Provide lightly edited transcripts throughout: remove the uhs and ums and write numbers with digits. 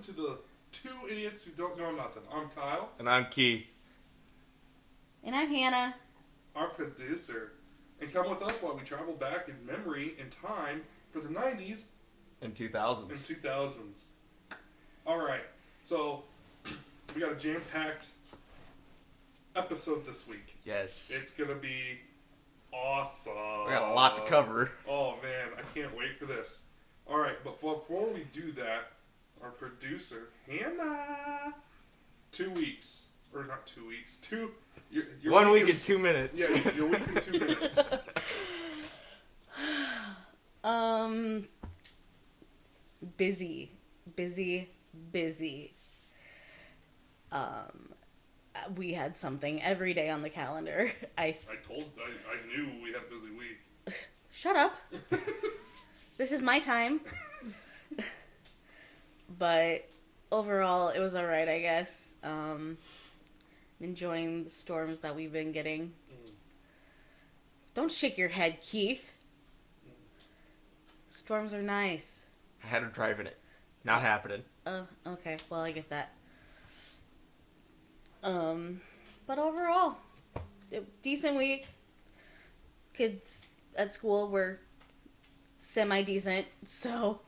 to the Two Idiots Who Don't Know Nothing. I'm Kyle. And I'm Keith. And I'm Hannah. Our producer. And come with us while we travel back in memory and time for the 90s. And 2000s. And 2000s. Alright, so we got a jam-packed episode this week. Yes. It's going to be awesome. We got a lot to cover. Oh, man, I can't wait for this. Alright, but before we do that, our producer, Hannah, 2 weeks. Or not 2 weeks. Your 1 week and 2 minutes. Yeah, your week and 2 minutes. Busy. We had something every day on the calendar. I knew we had a busy week. Shut up. This is my time. But overall, it was alright, I guess. Enjoying the storms that we've been getting. Don't shake your head, Keith. Storms are nice. I had to drive in it. Not happening. Oh, okay. Well, I get that. But overall, decent week. Kids at school were semi-decent, so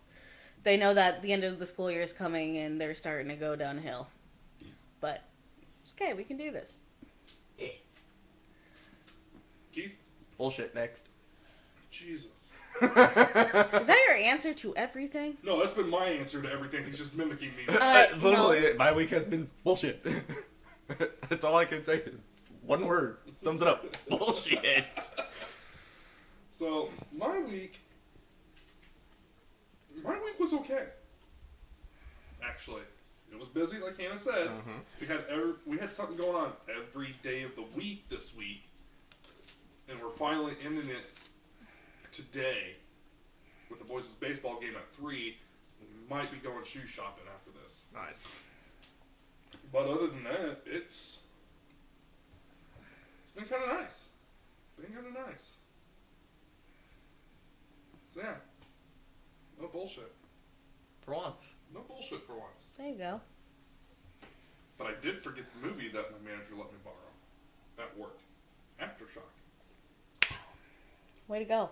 they know that the end of the school year is coming and they're starting to go downhill. But it's okay, we can do this. Keith? Bullshit next. Jesus. Is that your answer to everything? No, that's been my answer to everything. He's just mimicking me. Literally, my week has been bullshit. That's all I can say. One word sums it up. Bullshit. So, my week was okay. Actually, it was busy, like Hannah said. We had something going on every day of the week this week, and we're finally ending it today with the boys' baseball game at 3. We might be going shoe shopping after this. Nice. But other than that, it's been kind of nice. So yeah, no bullshit. For once. No bullshit for once. There you go. But I did forget the movie that my manager let me borrow at work. Aftershock. Way to go.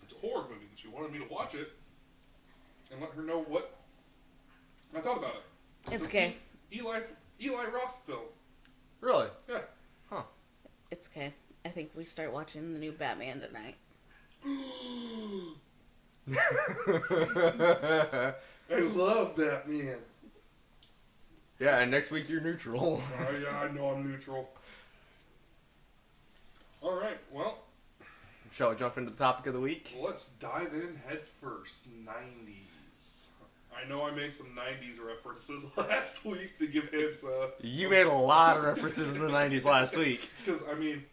It's a horror movie, and she wanted me to watch it and let her know what I thought about it. It's okay. Eli Roth film. Really? Yeah. Huh. It's okay. I think we start watching the new Batman tonight. I love Batman. Yeah, and next week you're neutral. Oh yeah, I know I'm neutral. Alright, well. Shall we jump into the topic of the week? Let's dive in head first. 90s. I know I made some 90s references last week to give hints. You made a lot of references in the 90s last week. Because, I made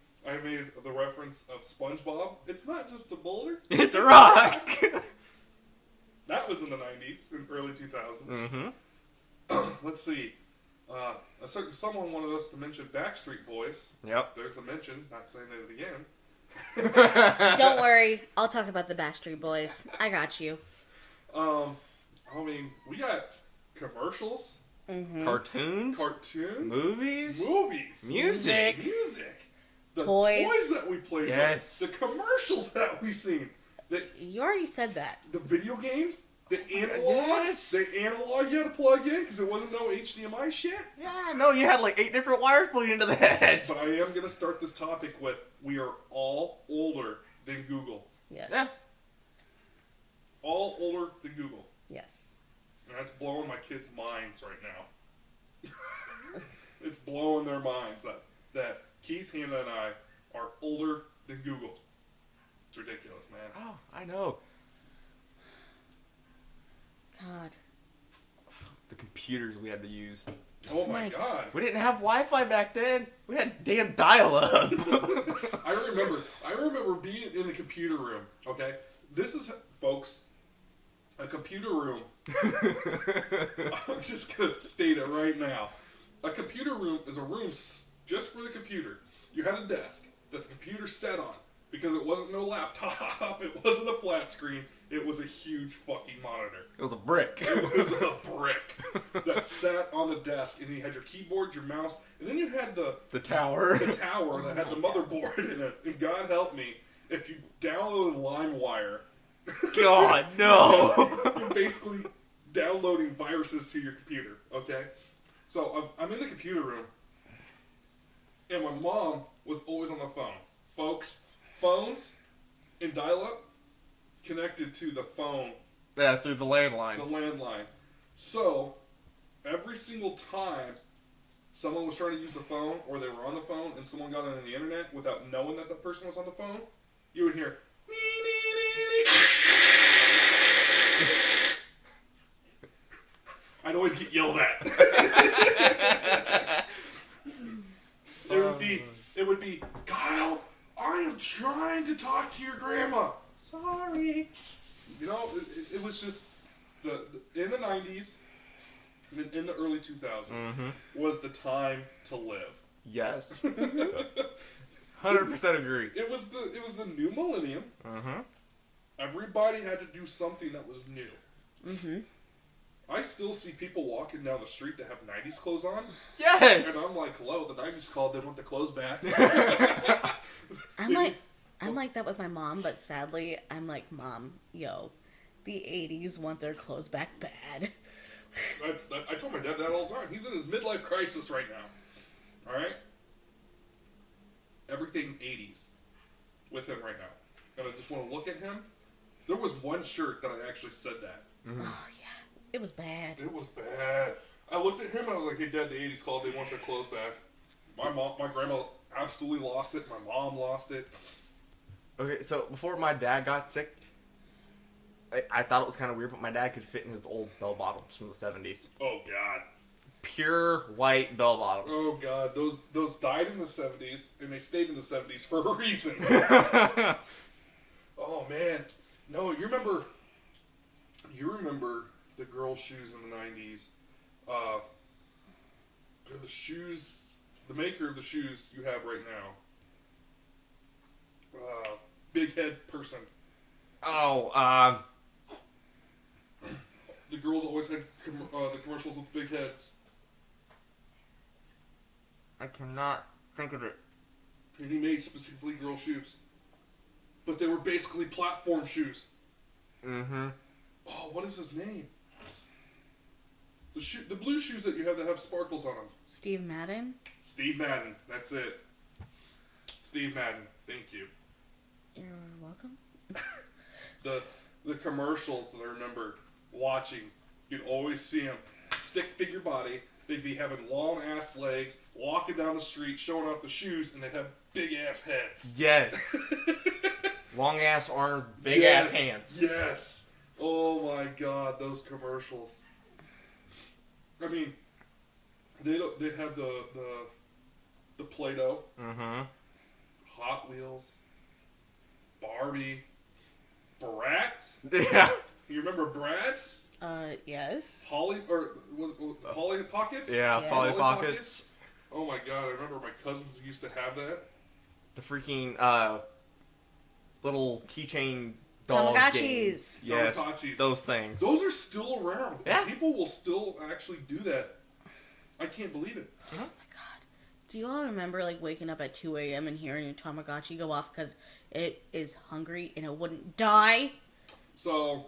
the reference of SpongeBob. It's not just a boulder. It's a rock! That was in the 90s, in early 2000s. Mm-hmm. Let's see. Someone wanted us to mention Backstreet Boys. Yep. There's the mention. Not saying it again. Don't worry. I'll talk about the Backstreet Boys. I got you. We got commercials. Mm-hmm. Cartoons. Movies. Music. The toys that we played yes. with. The commercials that we seen. You already said that. The video games. The analog. Yes. The analog you had to plug in because it wasn't no HDMI shit. Yeah, no, you had like 8 different wires plugged into that. But I am going to start this topic with, we are all older than Google. Yes. Yeah. All older than Google. Yes. And that's blowing my kids' minds right now. It's blowing their minds that Keith, Hannah, and I are older than Google. It's ridiculous, man. Oh, I know. God. The computers we had to use. Oh my God. We didn't have Wi-Fi back then. We had damn dial-up. I remember being in the computer room, okay? This is, folks, a computer room. I'm just going to state it right now. A computer room is a room just for the computer. You had a desk that the computer sat on. because it wasn't no laptop. It wasn't a flat screen. It was a huge fucking monitor. It was a brick. It was a brick that sat on the desk, and you had your keyboard, your mouse, and then you had the tower. The tower that had the motherboard in it. And God help me, if you downloaded LimeWire, God, no. you're basically downloading viruses to your computer, okay? So I'm in the computer room, and my mom was always on the phone. Folks, phones in dial-up connected to the phone. Yeah, through the landline. The landline. So, every single time someone was trying to use the phone, or they were on the phone, and someone got on the internet without knowing that the person was on the phone, you would hear... I'd always get yelled at. It would be, Kyle, I am trying to talk to your grandma. Sorry. You know, it was just in the 90s, in the early 2000s, was the time to live. Yes. 100% agree. It was the new millennium. Everybody had to do something that was new. I still see people walking down the street that have 90s clothes on. Yes! And I'm like, hello, the 90s called, they want the clothes back. I'm like that with my mom, but sadly, I'm like, Mom, yo, the 80s want their clothes back bad. I told my dad that all the time. He's in his midlife crisis right now. Alright? Everything 80s with him right now. And I just want to look at him. There was one shirt that I actually said that. Oh, yeah. It was bad. It was bad. I looked at him and I was like, hey, Dad, the 80s called. They want their clothes back. My grandma absolutely lost it. My mom lost it. Okay, so before my dad got sick, I thought it was kind of weird, but my dad could fit in his old bell bottoms from the 70s. Oh, God. Pure white bell bottoms. Oh, God. Those died in the 70s, and they stayed in the 70s for a reason. Oh, man. No, you remember the girls' shoes in the 90s. They're the shoes, the maker of the shoes you have right now. Big head person. Oh, The girls always had the commercials with big heads. I cannot think of it. And he made specifically girl shoes. But they were basically platform shoes. Oh, what is his name? The blue shoes that you have that have sparkles on them. Steve Madden? Steve Madden. That's it. Steve Madden. Thank you. You're welcome. The commercials that I remember watching, you'd always see them stick figure body. They'd be having long ass legs, walking down the street, showing off the shoes, and they'd have big ass heads. Yes. Long ass arms, big ass hands. Yes. Oh my God, those commercials. I mean, they'd have the Play-Doh, Hot Wheels, Barbie, Bratz. Yeah. You remember Bratz? Yes. Polly Pockets? Yeah, Yes. Polly Pockets. Oh my God, I remember my cousins used to have that. The freaking little keychain dog Tamagotchis. games. Yes, Tamagotchis. those things. Those are still around. Yeah. People will still actually do that. I can't believe it. Oh my God. Do you all remember like waking up at 2 a.m. and hearing your Tamagotchi go off because it is hungry and it wouldn't die? So,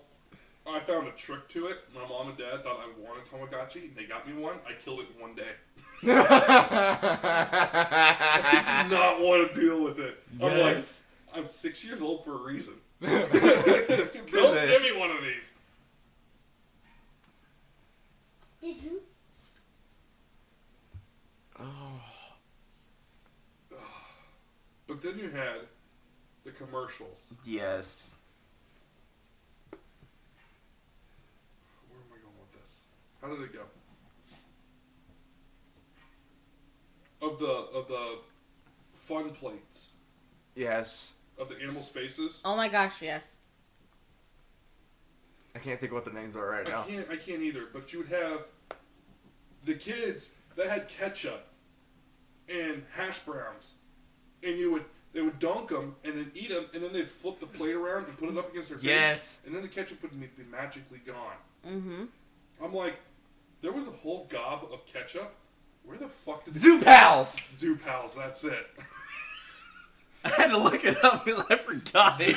I found a trick to it. My mom and dad thought I wanted Tamagotchi. They got me one. I killed it in one day. I did not want to deal with it. I'm like, I'm 6 years old for a reason. Don't give me one of these. Did you? Oh. But then you had the commercials. Yes. Where am I going with this? How did it go? Of the fun plates. Yes. Of the animals' faces. Oh my gosh, yes. I can't think of what the names are right now. I can't either. But you would have the kids that had ketchup and hash browns, and you would They would dunk them and then eat them, and then they'd flip the plate around and put it up against their face. Yes. And then the ketchup would be magically gone. Mm-hmm. I'm like, there was a whole gob of ketchup. Where the fuck did Zoo Pals! Zoo Pals, that's it. I had to look it up because I forgot it.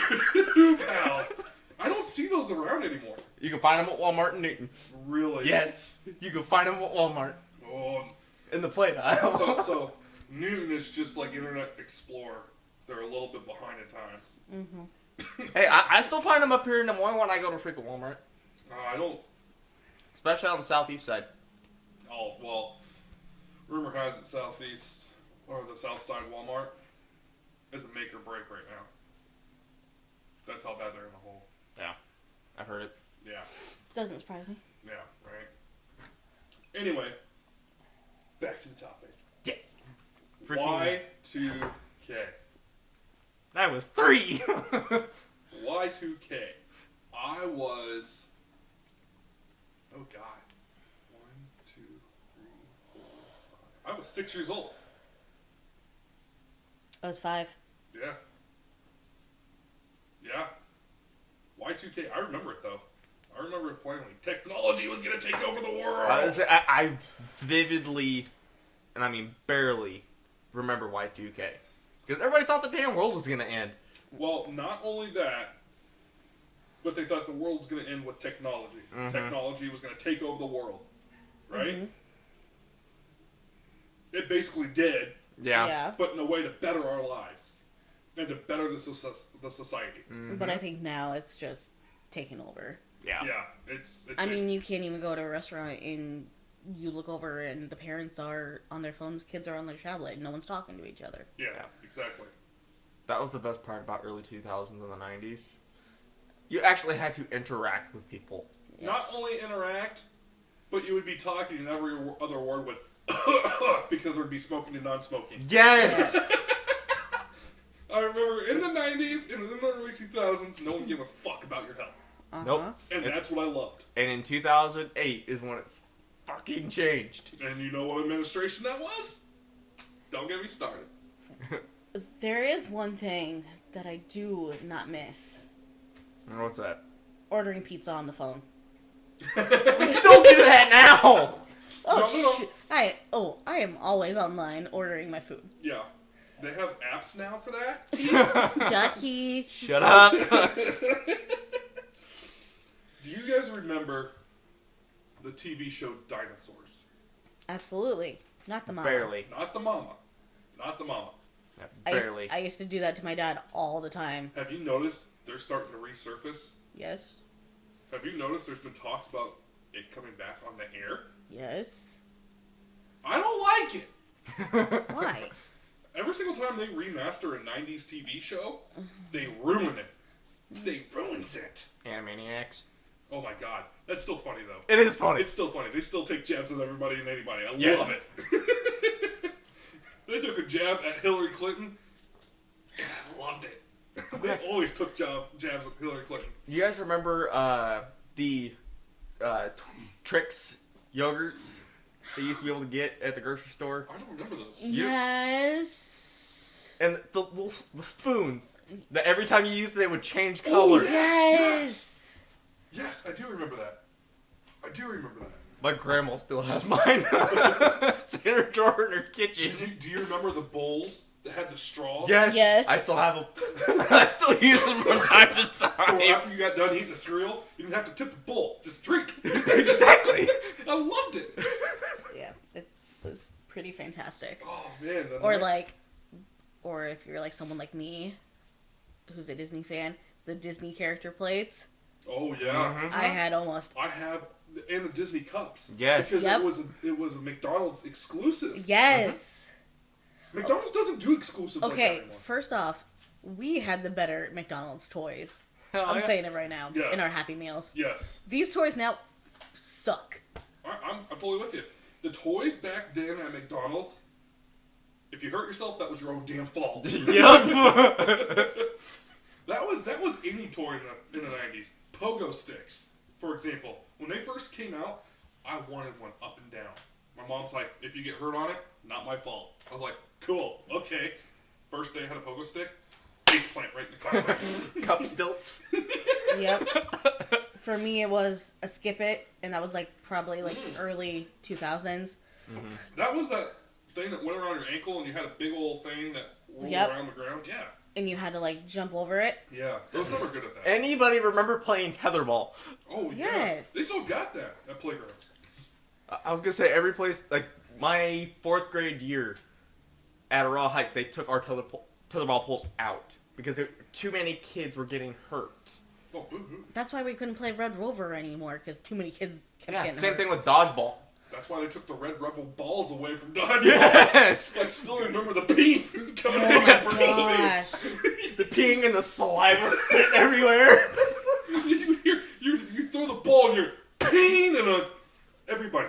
Zoo Pals. I don't see those around anymore. You can find them at Walmart in Newton. Really? Yes. You can find them at Walmart. Oh. In the plate aisle. So Newton is just like Internet Explorer. They're a little bit behind at times. Mm-hmm. Hey, I still find them up here in Des Moines when I go to freaking Walmart. I don't... Especially on the southeast side. Oh, well, rumor has it southeast, or the south side Walmart, is a make or break right now. That's how bad they're in the hole. Yeah. I've heard it. Yeah. Doesn't surprise me. Yeah, right. Anyway, back to the topic. Yes. Y2K. That was 3. Y2K. I was... Oh, God. 1, 2, 3, 4, 5. I was 6 years old. I was 5. Yeah. Yeah. Y2K. I remember it, though. I remember it plainly. Technology was going to take over the world. I vividly, and I mean barely, remember Y2K. Because everybody thought the damn world was going to end. Well, not only that, but they thought the world was going to end with technology. Mm-hmm. Technology was going to take over the world. Right? Mm-hmm. It basically did. Yeah. But in a way to better our lives. And to better the society. Mm-hmm. But I think now it's just taking over. Yeah. Yeah. It's I mean, you can't even go to a restaurant and you look over and the parents are on their phones, kids are on their tablet, and no one's talking to each other. Yeah, exactly. That was the best part about early 2000s and the 90s. You actually had to interact with people. Yes. Not only interact, but you would be talking and every other word would because there would be smoking and non-smoking. Yes! I remember in the 90s and in the early 2000s, no one gave a fuck about your health. Uh-huh. Nope. And that's what I loved. And in 2008 is when it fucking changed. And you know what administration that was? Don't get me started. There is one thing that I do not miss. And what's that? Ordering pizza on the phone. We still do that now! Oh, no. I am always online ordering my food. Yeah. They have apps now for that? Ducky. Shut up! Do you guys remember the TV show Dinosaurs? Absolutely. Not the mama. Barely. Not the mama. Not the mama. Yeah, I barely. used to do that to my dad all the time. Have you noticed they're starting to resurface? Yes. Have you noticed there's been talks about it coming back on the air? Yes. I don't like it. Why? Every single time they remaster a 90s TV show, they ruin it. They ruins it. Animaniacs. Oh my god. That's still funny though. It is funny. It's still funny. They still take jabs at everybody and anybody. I Yes. love it. They took a jab at Hillary Clinton. And I loved it. They always took jabs at Hillary Clinton. You guys remember the Trix yogurts they used to be able to get at the grocery store? I don't remember those. Yes. And the spoons that every time you used it, they would change color. Yes. Yes, I do remember that. I do remember that. My grandma still has mine. It's in her drawer in her kitchen. Do you remember the bowls that had the straws? Yes. Yes. I still have them. I still use them from time to time. So after you got done eating the cereal, you didn't have to tip the bowl. Just drink. Exactly. I loved it. Yeah, it was pretty fantastic. Oh, man. Or if you're like someone like me, who's a Disney fan, the Disney character plates. Oh, yeah. Mm-hmm. I had almost. I have... And the Disney cups. Yes. Because Yep. it was a McDonald's exclusive. Yes. McDonald's doesn't do exclusives like that Okay, anymore. first off, we had the better McDonald's toys. Hell I'm yeah. saying it right now. Yes. In our Happy Meals. Yes. These toys now suck. I'm totally with you. The toys back then at McDonald's, if you hurt yourself, that was your own damn fault. Yup. That was any toy in the 90s. Pogo sticks, for example. When they first came out, I wanted one up and down. My mom's like, if you get hurt on it, not my fault. I was like, cool, okay. First day I had a pogo stick. Face plant right in the car. Cup stilts. Yep. For me, it was a skip it, and that was like probably like early 2000s. That was that thing that went around your ankle, and you had a big old thing that rolled around the ground. Yeah. And you had to like jump over it. Yeah, I was never good at that. Anybody remember playing tetherball? Oh yeah. Yes. They still got that at playgrounds. I was gonna say every place, like my 4th grade year at Raw Heights, they took our tetherball poles out because too many kids were getting hurt. Oh, boo-hoo. That's why we couldn't play Red Rover anymore, because too many kids kept getting Same hurt. thing with dodgeball. That's why they took the Red Rebel balls away from dodgeball. Yes! I still remember the pee coming Oh out my of that person's gosh. face. The peeing and the saliva spit everywhere. you throw the ball and you're peeing, and everybody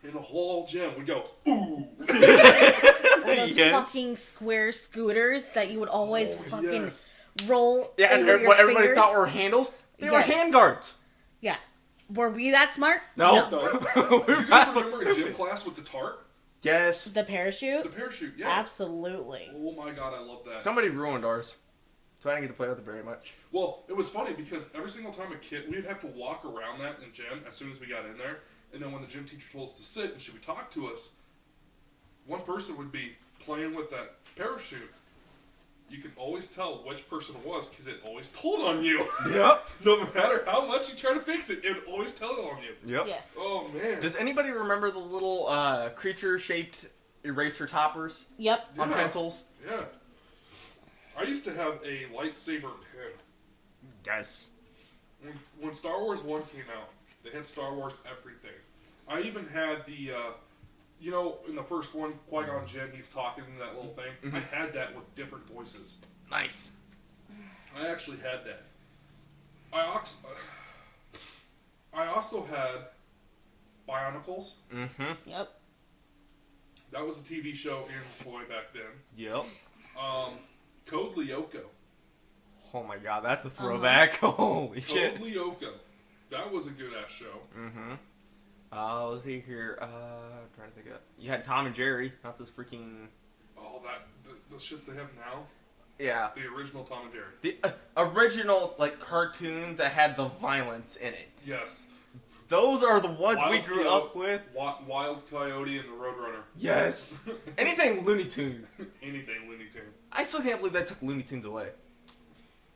in the whole gym would go, ooh. Or those Yes. fucking square scooters that you would always fucking roll Yeah, and over your what everybody fingers. thought were handles, they were Yes. handguards. Yeah. Were we that smart? No. No. Do you guys remember a gym class with the tarp? Yes. The parachute? The parachute, yeah. Absolutely. Oh my god, I love that. Somebody ruined ours, so I didn't get to play with it very much. Well, it was funny because every single time a kid, we'd have to walk around that in gym as soon as we got in there. And then when the gym teacher told us to sit and she would talk to us, one person would be playing with that parachute. You could always tell which person it was because it always told on you. Yep. No matter how much you try to fix it, it would always tell on you. Yep. Yes. Oh, man. Does anybody remember the little creature-shaped eraser toppers Yep. on Yeah. pencils? Yeah. I used to have a lightsaber pen. Yes. When Star Wars 1 came out, they had Star Wars everything. I even had the, in the first one, Qui-Gon Jinn, he's talking in that little thing. Mm-hmm. I had that with different voices. Nice. I actually had that. I also had Bionicles. Mm-hmm. Yep. That was a TV show and toy back then. Yep. Code Lyoko. Oh my god, that's a throwback. Holy Code shit. Lyoko. That was a good-ass show. Mm-hmm. Let's see here. Trying to think of. You had Tom and Jerry, not this freaking. Oh, the shit they have now? Yeah. The original Tom and Jerry. The original, like, cartoons that had the violence in it. Yes. Those are the ones Wild we grew Coyote- up with. Wild Coyote and the Roadrunner. Yes. Anything Looney Tunes. Anything Looney Tunes. I still can't believe they took Looney Tunes away.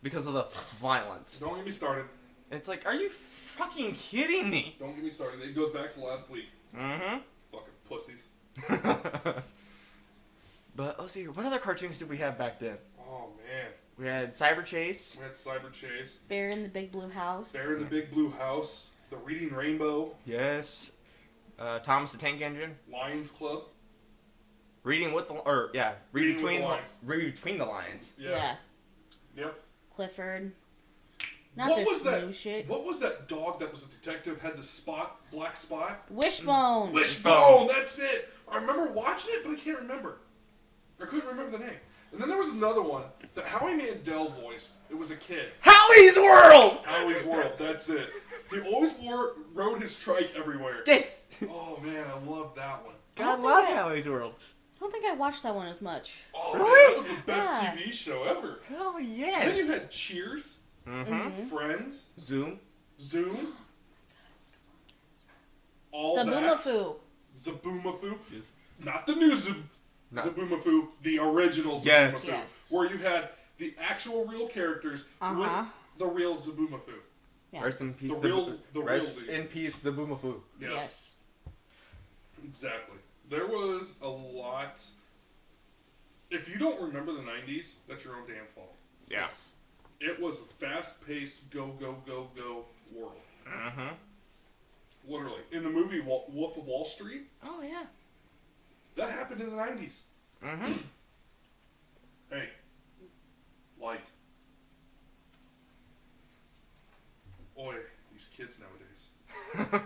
Because of the violence. Don't get me started. And it's like, are you fucking kidding me? Don't get me started. It goes back to last week. Mm-hmm. Fucking pussies. But let's see here. What other cartoons did we have back then? Oh, man. We had Cyber Chase. We had Cyber Chase. Bear in the Big Blue House. Bear in the Big Blue House. The Reading Rainbow. Yes. Thomas the Tank Engine. Lions Club. Reading with the Reading with the Lions. Read Between the Lions. Yeah. Yep. Clifford. Not What this was that? new shit. What was that dog that was a detective, had the spot, black spot? Wishbone. Wishbone, that's it. I remember watching it, but I can't remember. I couldn't remember the name. And then there was another one, the Howie Mandel voice. It was a kid. Howie's World! Howie's World, that's it. He always rode his trike everywhere. Yes! Oh man, I love that one. I love Howie's World. I don't think I watched that one as much. Oh Really? man, that was the best Yeah. TV show ever. Hell And yes! then you had Cheers, Mm-hmm. Friends, Zoom. Zoom, all that. Sabumafu. Zaboomafoo. Yes. Not the new No. Zaboomafoo, the original Zaboomafoo. Yes. Yes. Where you had the actual real characters with the real Zaboomafoo. Yeah. Rest in peace. The Rest real in peace, Zaboomafoo. Yes. Exactly. There was a lot. If you don't remember the 90s, that's your own damn fault. Yeah. Yes. It was a fast-paced, go, go, go, go world. Mm-hmm. Literally. In the movie Wolf of Wall Street, Oh, yeah. that happened in the 90s. Mm-hmm. Hey. Light. Oi, these kids nowadays.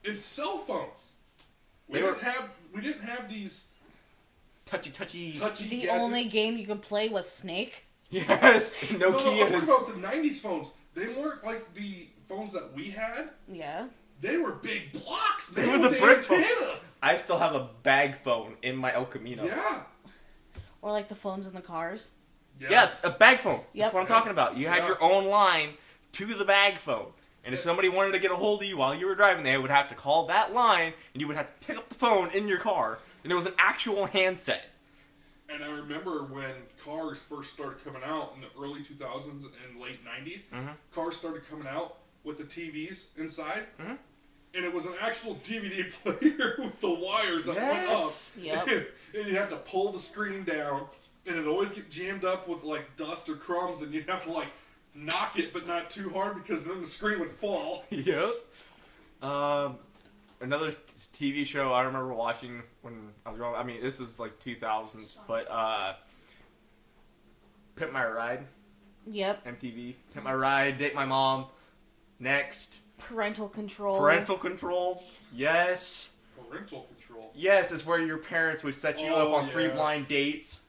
And cell phones. We didn't have these touchy. touchy The gadgets. only game you could play was Snake. Yes. No, I'm talking Nokia's. about the 90s phones. They weren't like the phones that we had. Yeah. They were big blocks, man. They were the with brick antenna. I still have a bag phone in my El Camino. Yeah. Or like the phones in the cars. Yes, a bag phone. Yep. That's what I'm talking about. You had your own line to the bag phone. And if somebody wanted to get a hold of you while you were driving, they would have to call that line, and you would have to pick up the phone in your car. And it was an actual handset. And I remember when cars first started coming out in the early 2000s and late 90s, cars started coming out with the TVs inside. And it was an actual DVD player with the wires that went up. Yep. And you had to pull the screen down, and it'd always get jammed up with like dust or crumbs, and you'd have to like knock it, but not too hard because then the screen would fall. Yep. Another TV show I remember watching when I was growing up. I mean, this is like 2000s, but Pimp My Ride. Yep. MTV. Pimp My Ride, Date My Mom. Next. Parental control. Parental control. Yes. Parental control. Yes, it's where your parents would set you up on 3 blind dates.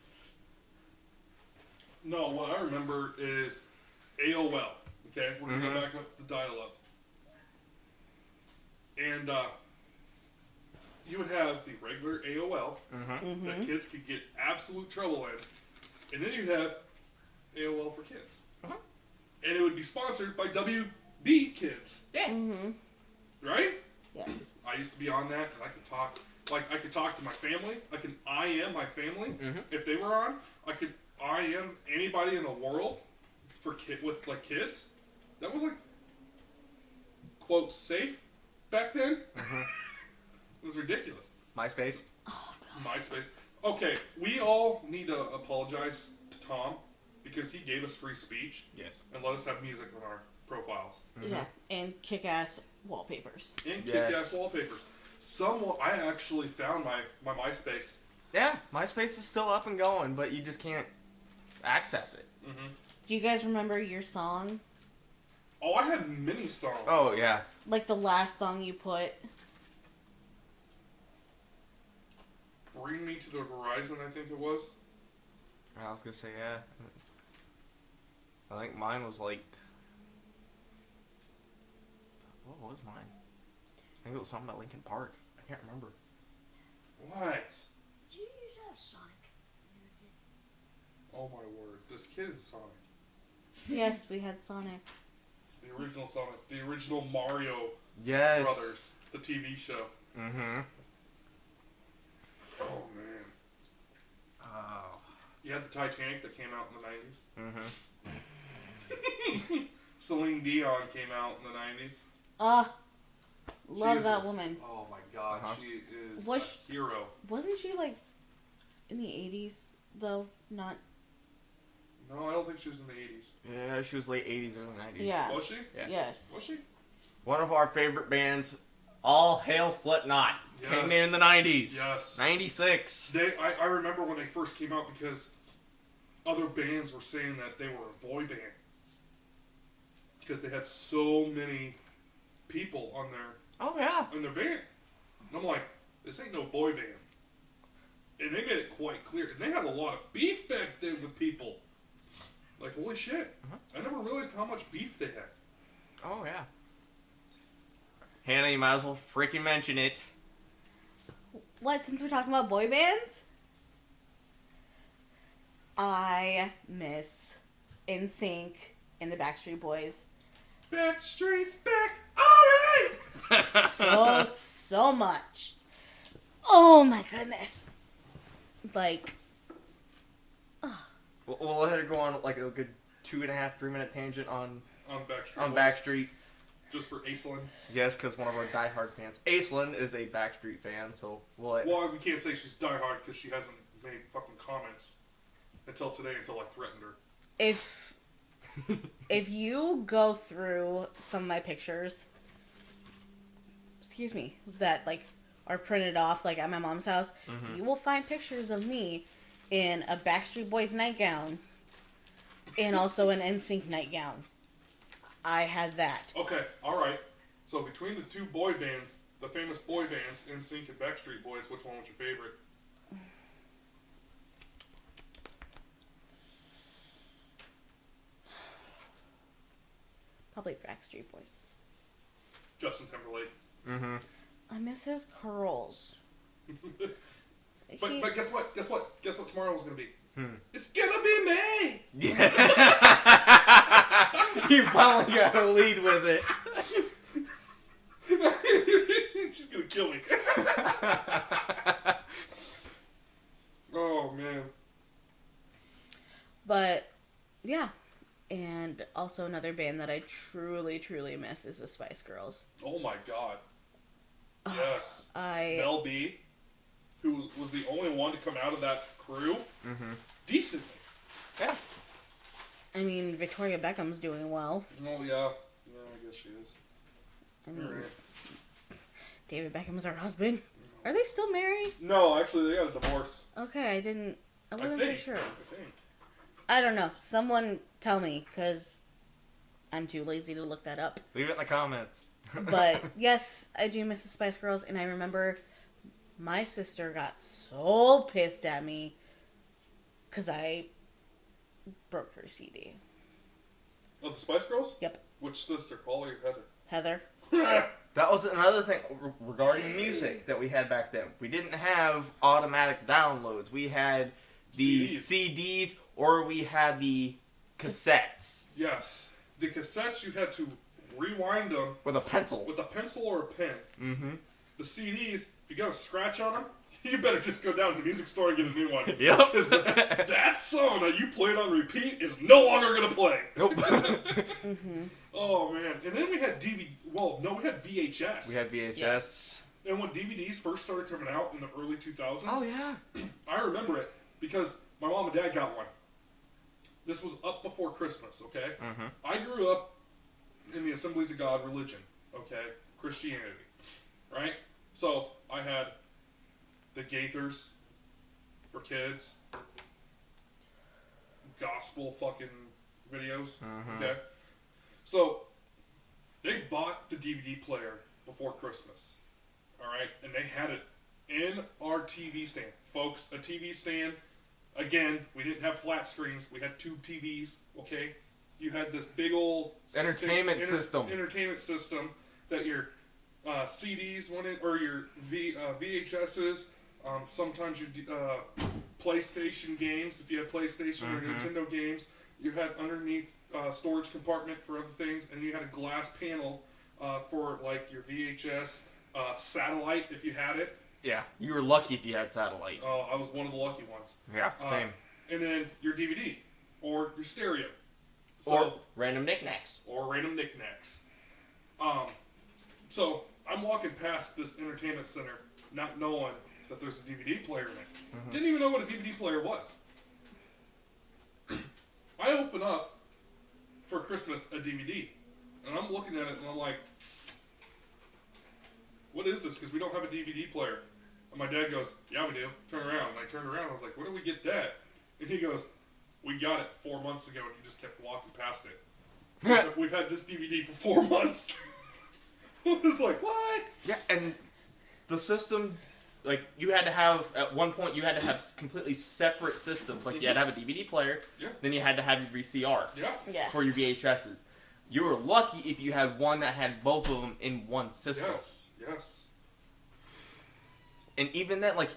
No, what I remember is AOL. Okay, we're gonna go back up to the dial-up, and you would have the regular AOL that kids could get absolute trouble in, and then you'd have AOL for kids, and it would be sponsored by WB Kids. Yes. Right? Yes. I used to be on that, and I could talk. Like, I could talk to my family. I could IM my family. If they were on, I could IM anybody in the world for with like kids. That was like, quote, safe back then. It was ridiculous. MySpace. Oh, God. MySpace. Okay, we all need to apologize to Tom because he gave us free speech. Yes. And let us have music on our profiles. Yeah, and kick-ass wallpapers. And kick-ass wallpapers. I actually found my MySpace. Yeah, MySpace is still up and going, but you just can't access it. Do you guys remember your song? Oh, I had many songs. Oh, yeah. Like the last song you put? Bring Me to the Horizon, I think it was. I was going to say, yeah. I think mine was like... What was mine? I think it was something about Linkin Park. I can't remember. What? Did you use Sonic? Oh my word. This kid is Sonic. Yes, we had Sonic. The original Sonic. The original Mario Brothers. The TV show. Oh, man. Oh. You had the Titanic that came out in the 90s. Celine Dion came out in the 90s. Love that woman. Oh my god, she is a hero. Wasn't she like in the 80s though? Not. No, I don't think she was in the 80s. Yeah, she was late 80s, early 90s. Yeah. Was she? Yeah. Yes. Was she? One of our favorite bands, All Hail Slipknot, came in the 90s. Yes. 96. I remember when they first came out because other bands were saying that they were a boy band because they had so many people on their band. And I'm like, this ain't no boy band. And they made it quite clear. And they had a lot of beef back then with people. Like, holy shit. I never realized how much beef they had. Oh, yeah. Hannah, you might as well freaking mention it. What, since we're talking about boy bands? I miss NSYNC and the Backstreet Boys. Backstreet's back. Alright! So much. Oh my goodness. Like. We'll let her go on like a good 2.5, 3 minute tangent on Backstreet. Backstreet. Just for Aislinn. Yes, because one of our diehard fans. Aislinn is a Backstreet fan, so we'll let... Well, we can't say she's diehard because she hasn't made fucking comments until today, until I threatened her. If you go through some of my pictures, that like are printed off like at my mom's house, you will find pictures of me in a Backstreet Boys nightgown and also an NSYNC nightgown. I had that. Okay, alright. So between the two boy bands, the famous boy bands, NSYNC and Backstreet Boys, which one was your favorite? Probably Backstreet Boys. Justin Timberlake. I miss his curls. But guess what? Guess what tomorrow was going to be? It's gonna be me! You finally got a lead with it. She's gonna kill me. Oh, man. But, yeah. And also another band that I truly, truly miss is the Spice Girls. Oh, my God. Yes. Mel B, who was the only one to come out of that crew, decently. Yeah. I mean, Victoria Beckham's doing well. Oh, yeah. Yeah, I guess she is. I mean, Right. David Beckham's her husband. Are they still married? No, actually, they got a divorce. Okay, I wasn't for sure. I think. I don't know. Someone tell me, because I'm too lazy to look that up. Leave it in the comments. But, yes, I do miss the Spice Girls, and I remember my sister got so pissed at me because I broke her CD. Oh, the Spice Girls? Yep. Which sister? Polly or Heather. Heather? That was another thing regarding music that we had back then. We didn't have automatic downloads. We had the CDs or we had the cassettes. Yes. The cassettes, you had to rewind them. With a pencil. With a pencil or a pen. Mm-hmm. The CDs, if you got a scratch on them, you better just go down to the music store and get a new one. Yep. Because that song that you played on repeat is no longer going to play. Nope. Oh, man. And then we had DVD. Well, no, we had VHS. We had VHS. Yes. And when DVDs first started coming out in the early 2000s, Oh, yeah. I remember it because my mom and dad got one. This was up before Christmas, okay? Mm-hmm. I grew up in the Assemblies of God religion, okay? Christianity, right? So I had the Gaithers for kids, gospel fucking videos, okay? So they bought the DVD player before Christmas, all right? And they had it in our TV stand. Folks, a TV stand, again, we didn't have flat screens. We had two TVs, okay? You had this big old Entertainment system that your CDs went in, or your VHSs. Sometimes your PlayStation games, if you had PlayStation or Nintendo games, you had underneath storage compartment for other things, and you had a glass panel for like your VHS satellite if you had it. Yeah, you were lucky if you had satellite. Oh, I was one of the lucky ones. Yeah, same. And then your DVD or your stereo. So, or random knickknacks. So I'm walking past this entertainment center, not knowing that there's a DVD player in it. Didn't even know what a DVD player was. I open up for Christmas a DVD, and I'm looking at it, and I'm like, "What is this?" Because we don't have a DVD player. And my dad goes, "Yeah, we do." Turn around. And I turned around. I was like, "When did we get that?" And he goes, "We got it 4 months ago, and you just kept walking past it. We've had this DVD for 4 months." I was like, "What?" Yeah, and the system, like, you had to have, at one point, you had to have completely separate systems. Like, you had to have a DVD player, then you had to have your VCR Yes. for your VHSs. You were lucky if you had one that had both of them in one system. Yes. And even then, like,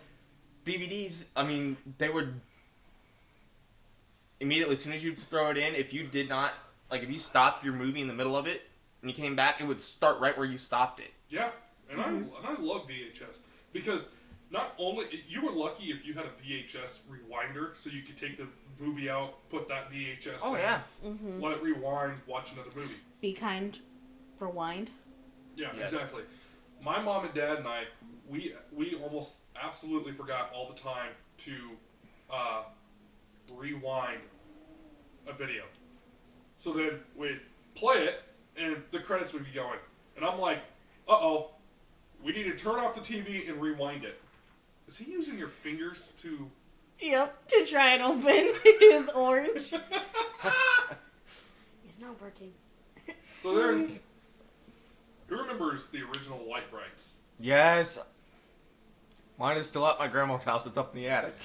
DVDs, I mean, they would immediately, as soon as you throw it in, if you did not, like, if you stopped your movie in the middle of it, and you came back, it would start right where you stopped it. Yeah, and I love VHS because not only you were lucky if you had a VHS rewinder, so you could take the movie out, put that VHS in, let it rewind, watch another movie. Be kind, rewind. Yeah, exactly. My mom and dad and I, we almost absolutely forgot all the time to rewind a video. So then we'd play it, and the credits would be going. And I'm like, uh-oh, we need to turn off the TV and rewind it. Is he using your fingers to... Yep, to try and open his orange. He's not working. So then, who remembers the original light brights? Yes. Mine is still at my grandma's house. It's up in the attic.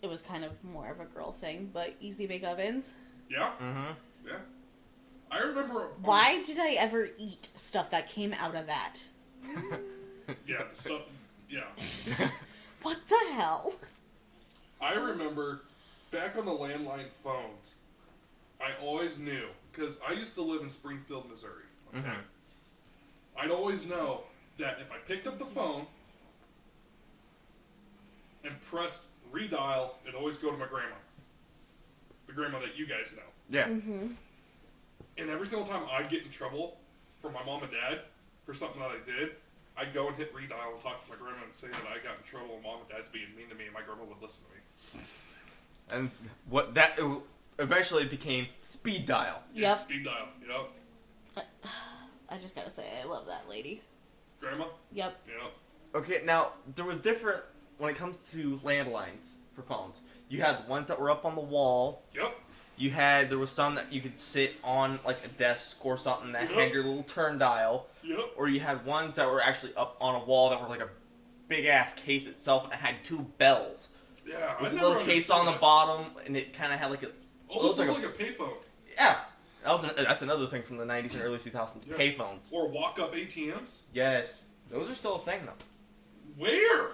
It was kind of more of a girl thing, but easy bake ovens. Yeah? Yeah. I remember... Why did I ever eat stuff that came out of that? Yeah, yeah. What the hell? I remember back on the landline phones, I always knew, because I used to live in Springfield, Missouri. Okay? I'd always know that if I picked up the phone and pressed redial, it'd always go to my grandma. The grandma that you guys know. Yeah. Mm-hmm. And every single time I'd get in trouble from my mom and dad for something that I did, I'd go and hit redial and talk to my grandma and say that I got in trouble and mom and dad's being mean to me, and my grandma would listen to me. And what that eventually became speed dial. Yep. It's speed dial, I just gotta say, I love that lady. Grandma? Yep. Yep. Okay, now there was different when it comes to landlines for phones. You had ones that were up on the wall. Yep. There was some that you could sit on like a desk or something that Yep. had your little turn dial. Yep. Or you had ones that were actually up on a wall that were like a big ass case itself, and it had two bells Yeah, I with a never little case on the bottom, and it kind of had like a Almost looked looked like a payphone. yeah. That's another thing from the 90s and early 2000s. Yeah. Payphones. Or walk-up ATMs. Yes, those are still a thing though. Where?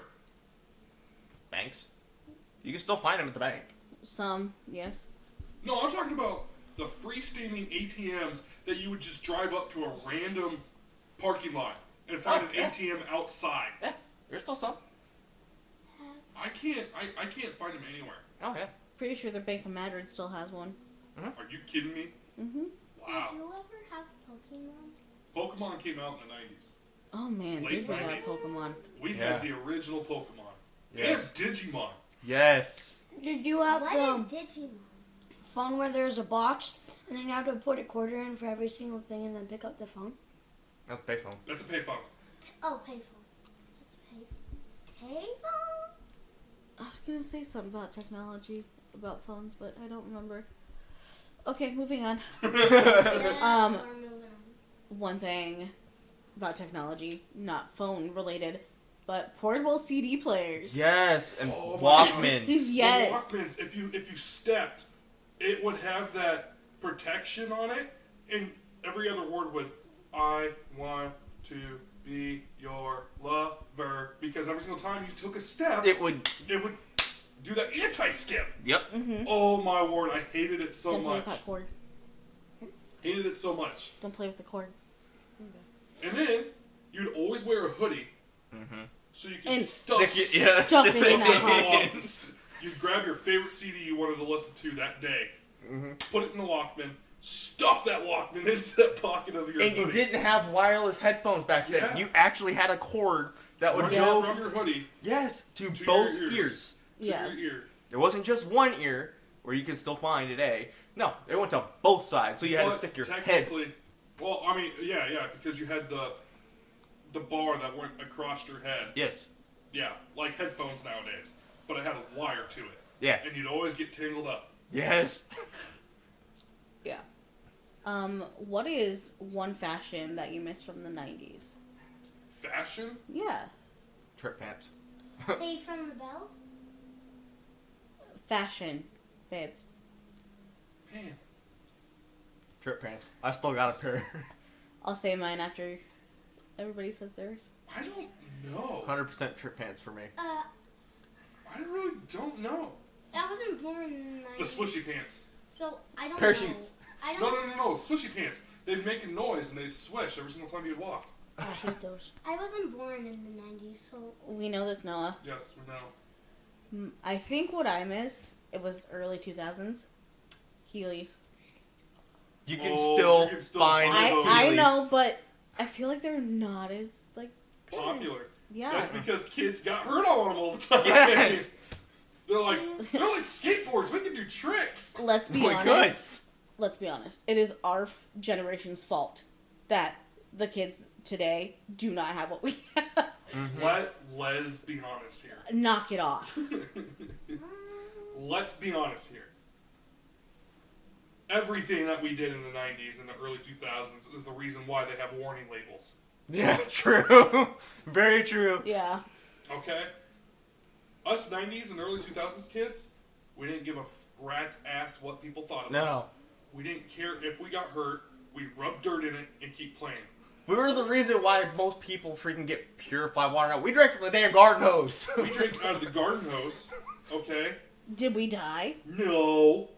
Banks. You can still find them at the bank. Some, yes. No, I'm talking about the freestanding ATMs that you would just drive up to a random parking lot and find Oh, an yeah. ATM outside. Yeah, there's still some. I can't find them anywhere. Oh yeah. Pretty sure the Bank of Madrid still has one. Are you kidding me? Mm-hmm. Wow. Did you ever have Pokemon? Pokemon came out in the 90s. Oh man, Late did we have 90s. Pokemon? We Yeah. had the original Pokemon. Yes. And Digimon. Yes. Did you have What is Digimon? phone where there's a box and then you have to put a quarter in for every single thing and then pick up the phone? That's a payphone. That's a payphone. Oh, payphone. That's payphone? I was gonna say something about technology, about phones, but I don't remember. Okay, moving on. Yeah, Um, we're moving on. One thing about technology, not phone related, but portable CD players. Yes, and Oh my Walkmans. Yes. The Walkmans, if you stepped, it would have that protection on it, and every other word would, I want to be your lover, because every single time you took a step, It would. it would do that anti-skip. Yep. Mm-hmm. Oh my word, I hated it so Don't play much. with that cord. Hated it so much. Don't play with the cord. And then, you'd always wear a hoodie, Mm-hmm. so you could And stuff Stick it, yeah. Stuff it in that the pocket. Walkman. You'd grab your favorite CD you wanted to listen to that day, Mm-hmm. put it in the Walkman, stuff that Walkman into that pocket of your And hoodie. you didn't have wireless headphones back then. Yeah. You actually had a cord that would Run go from your hoodie yes to to both your ears. ears. to Yeah. your ear. It wasn't just one ear where you could still find today. No, it went to both sides. So you had to But stick your head. technically, well, I mean, yeah, because you had the bar that went across your head. Yes. Yeah, like headphones nowadays, but it had a wire to it, Yeah. and you'd always get tangled up. Yes. Yeah. What is one fashion that you miss from the 90s? Fashion? Yeah. Trip pants. Say from the bell? Fashion, babe. Man, Trip pants. I still got a pair. I'll say mine after everybody says theirs. I don't know. 100% trip pants for me. I really don't know. I wasn't born in the 90s. The swishy pants. So, I don't Parachutes. know. I No, don't. no, swishy pants. They'd make a noise and they'd swish every single time you'd walk. I hate those. I wasn't born in the 90s, so. We know this, Noah. Yes, we know. I think what I miss, it was early 2000s. Heelys. You can Oh, still you can still find buy those. I Heelys. know, but I feel like they're not as, like, good. Popular. Yeah. That's because kids got hurt on them all the time. Yes. They're like skateboards. We can do tricks. Let's be We honest. Let's be honest. It is our generation's fault that the kids today do not have what we have. Let's be honest here. Knock it off. Let's be honest here. Everything that we did in the 90s and the early 2000s is the reason why they have warning labels. Yeah, true. Very true. Yeah. Okay? Us 90s and early 2000s kids, we didn't give a rat's ass what people thought of us. No. We didn't care if we got hurt. We rubbed dirt in it and keep playing. We were the reason why most people freaking get purified water now. We drank from the damn garden hose. We drank out of the garden hose, okay? Did we die? No.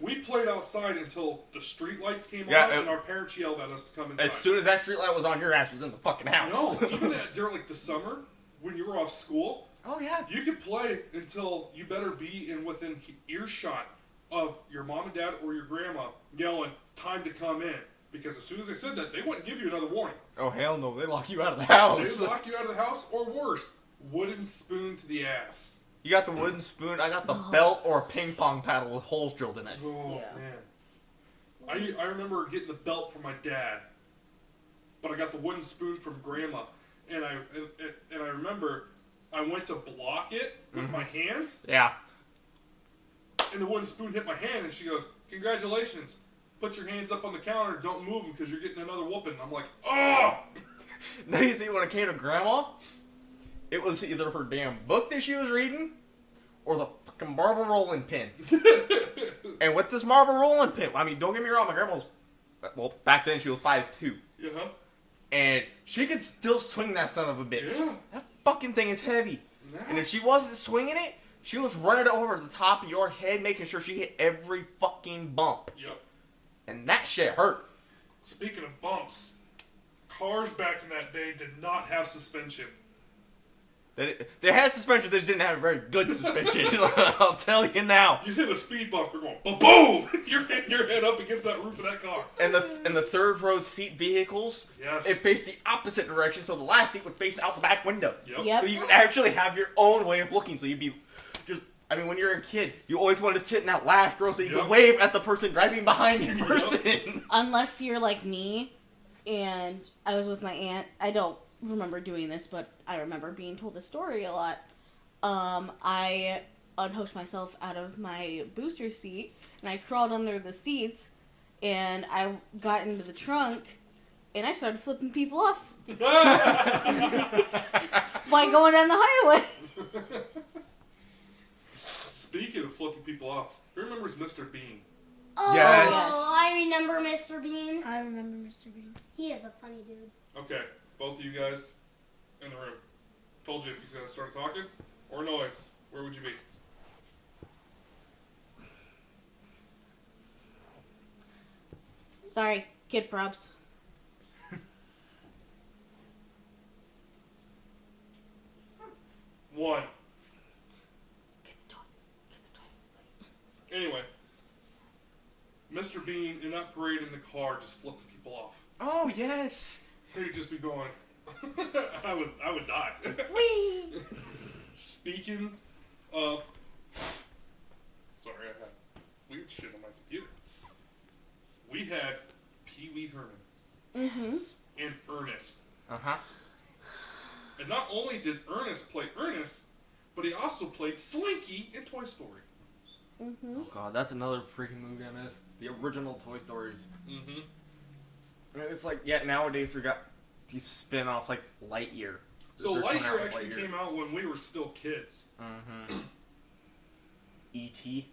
We played outside until the street lights came on, and our parents yelled at us to come inside. As soon as that street light was on, your ass was in the fucking house. No, even during like the summer, when you were off school, oh yeah, you could play until you better be within earshot of your mom and dad or your grandma yelling, "Time to come in." Because as soon as they said that, they wouldn't give you another warning. Oh hell no, they lock you out of the house. They lock you out of the house, or worse, wooden spoon to the ass. You got the wooden spoon, I got the belt or a ping pong paddle with holes drilled in it. Oh, Yeah. man. I remember getting the belt from my dad, but I got the wooden spoon from Grandma. And I remember I went to block it with my hands, Yeah. and the wooden spoon hit my hand, and she goes, "Congratulations. Put your hands up on the counter, don't move them because you're getting another whooping." I'm like, oh! Now you see, when it came to Grandma, it was either her damn book that she was reading, or the fucking marble rolling pin. And with this marble rolling pin, I mean, don't get me wrong, my grandma was, well, back then she was 5'2". Yeah. And she could still swing that son of a bitch. Yeah. That fucking thing is heavy. Nah. And if she wasn't swinging it, she was running over the top of your head, making sure she hit every fucking bump. Yep. And that shit hurt. Speaking of bumps, cars back in that day did not have suspension. They had suspension, they just didn't have a very good suspension. I'll tell you now. You hit a speed bump, you're going boom! You're hitting your head up against that roof of that car. And the third row seat vehicles, Yes. it faced the opposite direction, so the last seat would face out the back window. Yep. So you would actually have your own way of looking. So you'd be just, I mean, when you're a kid, you always wanted to sit in that last row so you could wave at the person driving behind your person. Unless you're like me, and I was with my aunt. I don't remember doing this, but I remember being told this story a lot. I unhooked myself out of my booster seat, and I crawled under the seats, and I got into the trunk, and I started flipping people off while going down the highway. Speaking of flipping people off, who remembers Mr. Bean? Oh, Yes. I remember Mr. Bean. I remember Mr. Bean. He is a funny dude. Okay, both of you guys in the room. Told you if you guys started talking or noise, where would you be? Sorry, kid props. One. Get the toy. Get the toy. Anyway, Mr. Bean in that parade in the car just flipping people off. Oh, yes. He'd just be going, I would die. Whee! Speaking of, sorry, I had weird shit on my computer. We had Pee Wee Herman and Ernest. Uh-huh. And not only did Ernest play Ernest, but he also played Slinky in Toy Story. Oh, God, that's another freaking movie I miss. The original Toy Stories. Mm-hmm. I mean, it's like, yeah, nowadays we got these spin-offs like Lightyear. So They're coming out Lightyear with actually came out when we were still kids. Mm-hmm. E.T.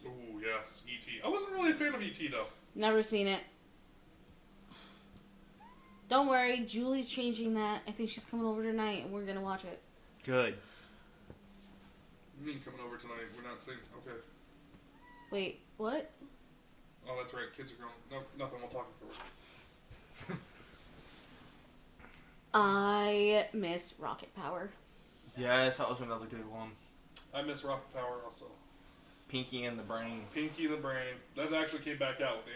Ooh, yes, E.T. I wasn't really a fan of E.T. though. Never seen it. Don't worry, Julie's changing that. I think she's coming over tonight, and we're gonna watch it. Good. You mean coming over tonight? We're not saying, okay. Wait, what? Oh, that's right, kids are grown. No, nothing, we'll talk afterwards. I miss Rocket Power. Yes, that was another good one. I miss Rocket Power also. Pinky and the Brain. Pinky the Brain. That actually came back out with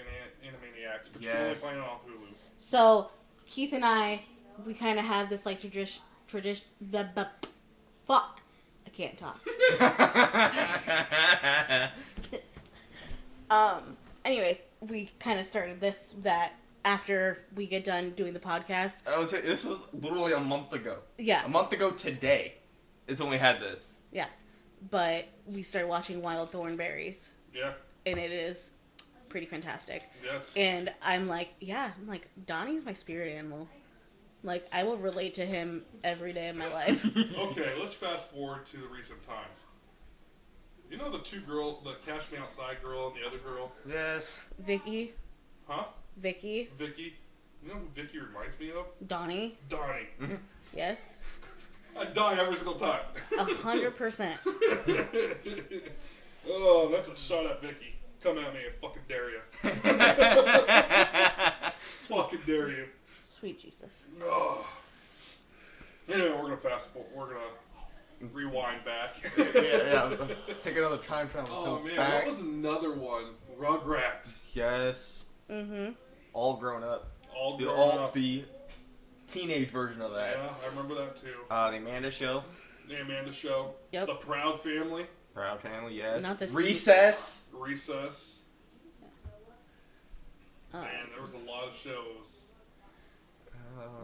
Animaniacs, but you can only Yes. find it on Hulu. So, Keith and I, we kind of have this, like, tradition... Fuck. I can't talk. Anyways, we kind of started that after we get done doing the podcast. I would say this was literally a month ago. Yeah. A month ago today is when we had this. Yeah. But we started watching Wild Thornberries. Yeah, And it is pretty fantastic. yeah. And I'm like, Donnie's my spirit animal. Like, I will relate to him every day of my life. Okay, let's fast forward to the recent times. You know the the Cash Me Outside girl and the other girl? Yes. Vicky. Huh? Vicky. Vicky. You know who Vicky reminds me of? Donnie. Donnie. Yes. I die every single time. 100%. Oh, that's a shot at Vicky. Come at me, I fucking dare you. Fucking dare you. Sweet Jesus. Oh. Anyway, we're gonna fast forward. We're gonna rewind back. yeah. Take another time travel. Oh man, back. what was another one? Rugrats. Yes. Mm-hmm. All grown up. All grown up. The teenage version of that. Yeah, I remember that too. The Amanda Show. The Amanda Show. Yep. The Proud Family. Proud Family, yes. Not the Recess. Recess. Oh. Man, there was a lot of shows.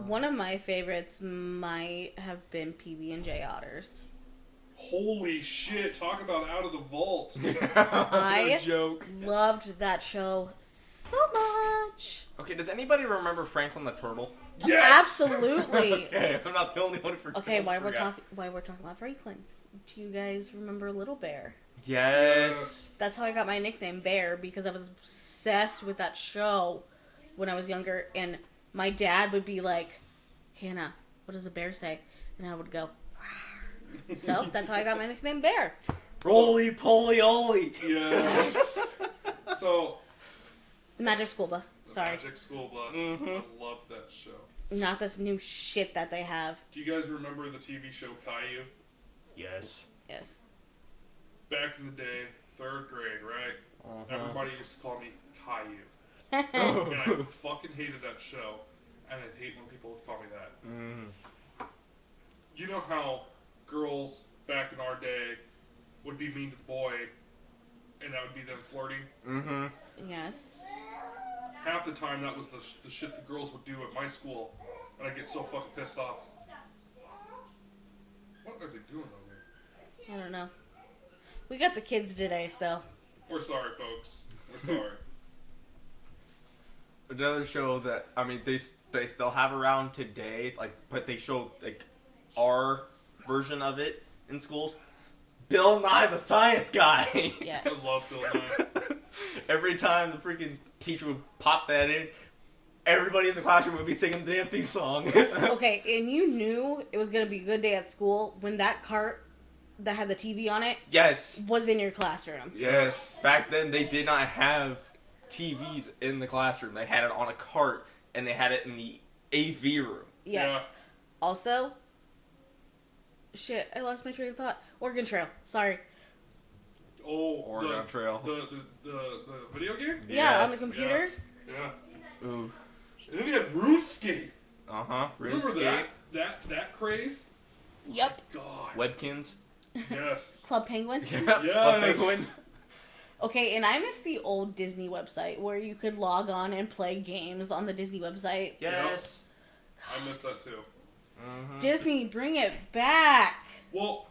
One of my favorites might have been PB&J Otters. Holy shit! Talk about out of the vault. I joke. loved that show so much. Okay, does anybody remember Franklin the Turtle? Yes. Absolutely. Okay, I'm not the only one for. Okay, while we're talking about Franklin, do you guys remember Little Bear? Yes. That's how I got my nickname Bear, because I was obsessed with that show when I was younger, and my dad would be like, "Hannah, what does a bear say?" And I would go, "Rawr." So that's how I got my nickname Bear. Roly poly oly. Yes. So. The Magic School Bus. Sorry. Magic School Bus. Mm-hmm. I love that show. Not this new shit that they have. Do you guys remember the TV show Caillou? Yes. Yes. Back in the day, 3rd grade, right? Uh-huh. Everybody used to call me Caillou. And I fucking hated that show. And I hate when people would call me that. You know how girls back in our day would be mean to the boy, and that would be them flirting? Mm-hmm. Yes. Half the time, that was the shit the girls would do at my school, and I'd get so fucking pissed off. What are they doing over here? I don't know. We got the kids today, so. We're sorry, folks. We're sorry. Another show that they still have around today, but they show our version of it in schools. Bill Nye the Science Guy. Yes. I love Bill Nye. Every time the freaking teacher would pop that in, everybody in the classroom would be singing the damn theme song. Okay, and you knew it was going to be a good day at school when that cart that had the TV on it Yes. was in your classroom. Yes. Back then, they did not have TVs in the classroom. They had it on a cart, and they had it in the AV room. Yes. Yeah. Also, shit, I lost my train of thought. Oregon Trail. Sorry. Oh, Oregon Trail. The video game? Yeah, on the Yes. computer. Yeah. Ooh. And then you had RuneScape. Uh-huh. Remember RuneScape. that craze? Yep. God. Webkins. Yes. Club Penguin. Yes. Okay, and I miss the old Disney website where you could log on and play games on the Disney website. Yes. I miss that too. Mm-hmm. Disney, bring it back. Well,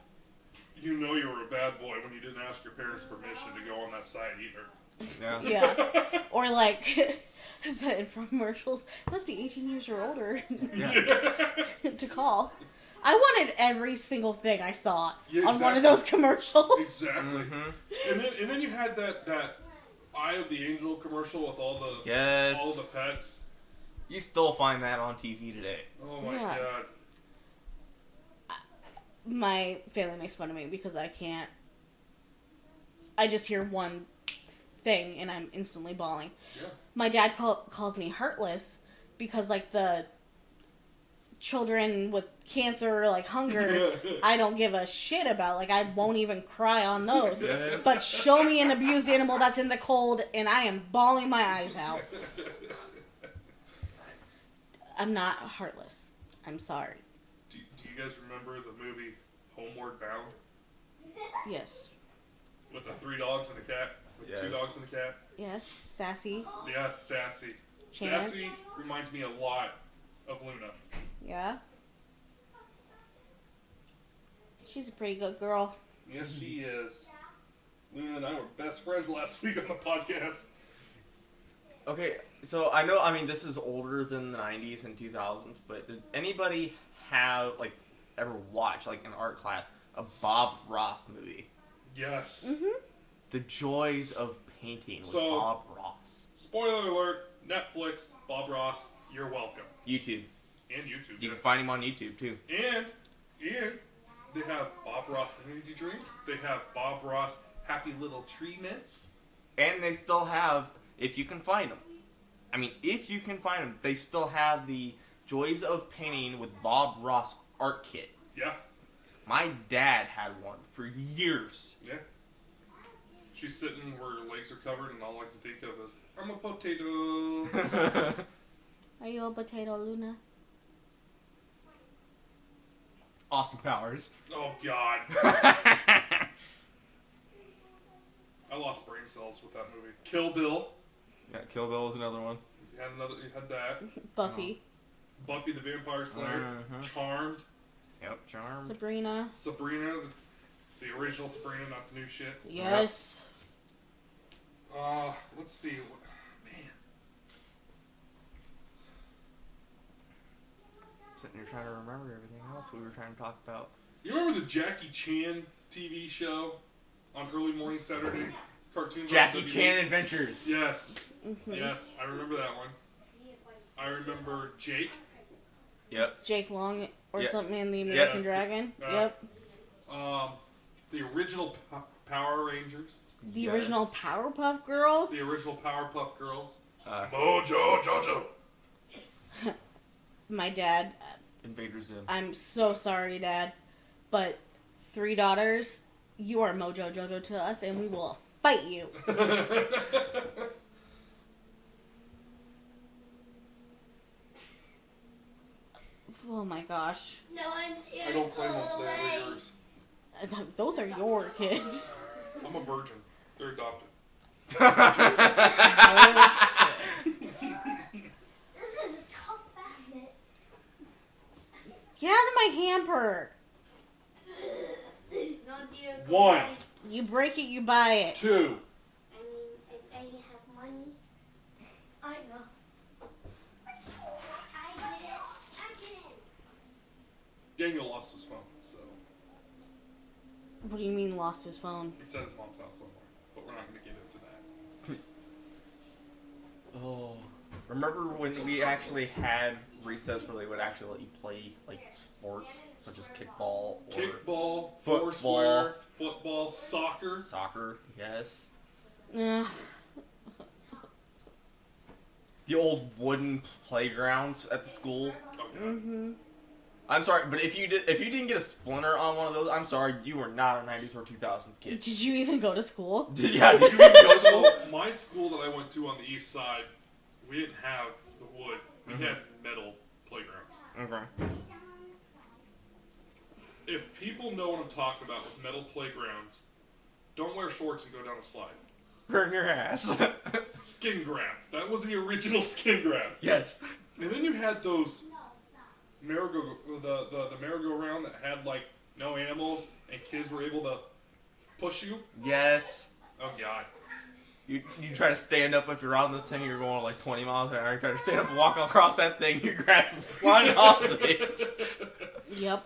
you know you were a bad boy when you didn't ask your parents' permission to go on that site either. Yeah. Yeah. Or like the infomercials must be 18 years or older to call. I wanted every single thing I saw Yeah, on one of those commercials. Exactly. Mm-hmm. And then you had that Eye of the Angel commercial with all the Yes. all the pets. You still find that on TV today. Oh my Yeah. god. My family makes fun of me because I just hear one thing and I'm instantly bawling. Yeah. My dad calls me heartless because like the children with cancer, like hunger, I don't give a shit about. Like I won't even cry on those. Yes. But show me an abused animal that's in the cold and I am bawling my eyes out. I'm not heartless. I'm sorry. Do you guys remember the movie Homeward Bound? Yes. With the 3 dogs and a cat? With Yes. 2 dogs and a cat? Yes. Sassy. Yeah, Sassy. Chance. Sassy reminds me a lot of Luna. Yeah. She's a pretty good girl. Yes, she is. Luna and I were best friends last week on the podcast. Okay, so I know, this is older than the 90s and 2000s, but did anybody have, ever watch, in art class, a Bob Ross movie? Yes. Mm-hmm. The Joys of Painting with So- Bob Ross. Spoiler alert, Netflix, Bob Ross, you're welcome. YouTube. And YouTube. You yeah. can find him on YouTube, too. And And they have Bob Ross energy drinks. They have Bob Ross Happy Little Tree Mints. And they still have, if you can find them. I mean, if you can find them, they still have the Joys of Painting with Bob Ross art kit. Yeah. My dad had one for years. Yeah. She's sitting where her legs are covered, and all I can think of is, I'm a potato. Are you a potato, Luna? Austin Powers. Oh, God. I lost brain cells with that movie. Kill Bill. Yeah, Kill Bill was another one. You had that. Buffy. Buffy the Vampire Slayer. Charmed. Yep, Charmed. Sabrina. Sabrina. The original Sabrina, not the new shit. Yes. Let's see. Man. Sitting here trying to remember everything else we were trying to talk about. You remember the Jackie Chan TV show on early morning Saturday cartoons? Jackie Chan Adventures. Yes. Mm-hmm. Yes, I remember that one. I remember Jake. Yep. Jake Long or Yep. something in the American Yep. Dragon. Yeah. Yep. The original Power Rangers. The original Powerpuff Girls. The original Powerpuff Girls. Mojo Jojo. My dad. Invader Zim. I'm so sorry, Dad, but 3 daughters, you are Mojo Jojo to us, and we will fight you. Oh my gosh. No one's here. I don't claim those. They're yours. Those are your kids. I'm a virgin. They're adopted. Oh, shit. This is a tough basket. Get out of my hamper. Not you. 1, You break it, you buy it. 2. I mean, I have money. I know. I get it. Daniel lost his phone, so What do you mean lost his phone? it's at his mom's house somewhere. But we're not going to get into that. Oh. Remember when we actually had recess where they would actually let you play like sports such as kickball or Kickball, football. foursquare, football, soccer. soccer? Yes. Ugh. The old wooden playgrounds at the school. Okay. Mm-hmm. I'm sorry, but if you didn't get a splinter on one of those, I'm sorry, you were not a 90s or 2000s kid. Did you even go to school? Yeah, did you even go to school? So, my school that I went to on the east side, we didn't have the wood. We had metal playgrounds. Okay. If people know what I'm talking about with metal playgrounds, don't wear shorts and go down a slide. Burn your ass. Skin graft. That was the original skin graft. Yes. And then you had those the merry-go-round that had like no animals and kids were able to push you. Yes. Oh god. You try to stand up if you're on this thing, you're going like 20 miles an hour. You try to stand up and walk across that thing, your grass is flying off of it. Yep.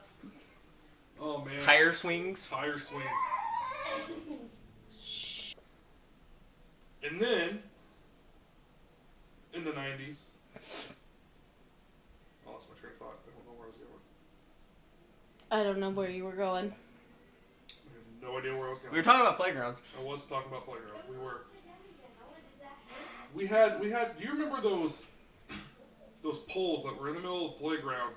Oh man. Tire swings. Tire swings. And then in the 90s, I lost my train of thought. I don't know where I was going. I don't know where you were going. I have no idea where I was going. We were talking about playgrounds. I was talking about playground. We had. Do you remember those poles that were in the middle of the playground?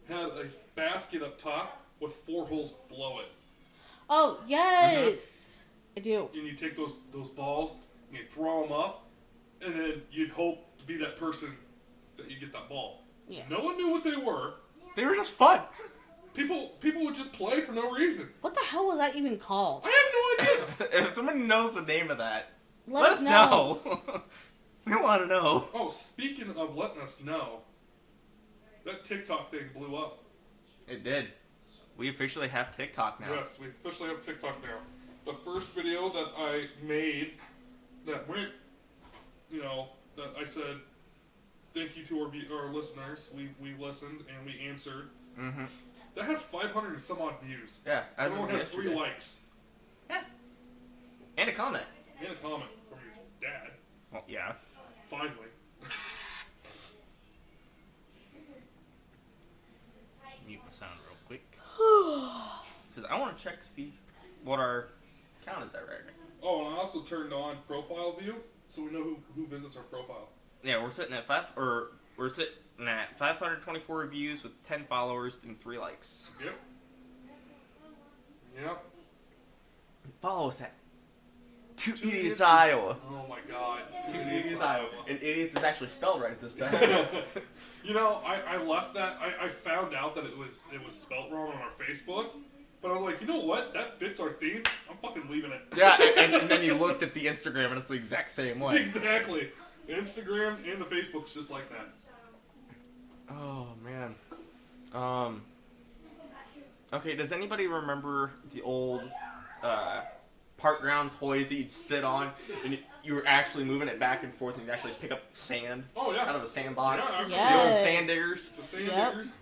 Had a basket up top with 4 holes below it. Oh, yes! I do. And you take those balls and you throw them up, and then you'd hope to be that person that you get that ball. Yes. No one knew what they were. They were just fun. People would just play for no reason. What the hell was that even called? I have no idea. If somebody knows the name of that, Let us know. We want to know. Oh, speaking of letting us know, that TikTok thing blew up. It did. We officially have TikTok now. Yes, we officially have TikTok now. The first video that I made that went, that I said, thank you to our listeners. We listened and we answered. Mm-hmm. That has 500 and some odd views. Yeah, as It of only has yesterday. 3 likes. Yeah. And a comment. And a comment from your dad. Well, yeah. Finally. Mute my sound real quick. check to see what our count is at right now. Oh, and I also turned on profile view, so we know who visits our profile. Yeah, we're sitting at 524 reviews with 10 followers and 3 likes. Yep. Yep. Follow us at Two Idiots Iowa. Oh my God. Two Idiots Iowa. And idiots is actually spelled right this time. You know, I left that. I found out that it was spelt wrong on our Facebook, but I was like, you know what? That fits our theme. I'm fucking leaving it. Yeah, and then you looked at the Instagram and it's the exact same way. Exactly. The Instagram and the Facebook's just like that. Oh man. Okay, does anybody remember the old park ground toys that you'd sit on and you were actually moving it back and forth and you'd actually pick up sand out of a sandbox? Yeah, Yes. The old sand diggers. The sand diggers.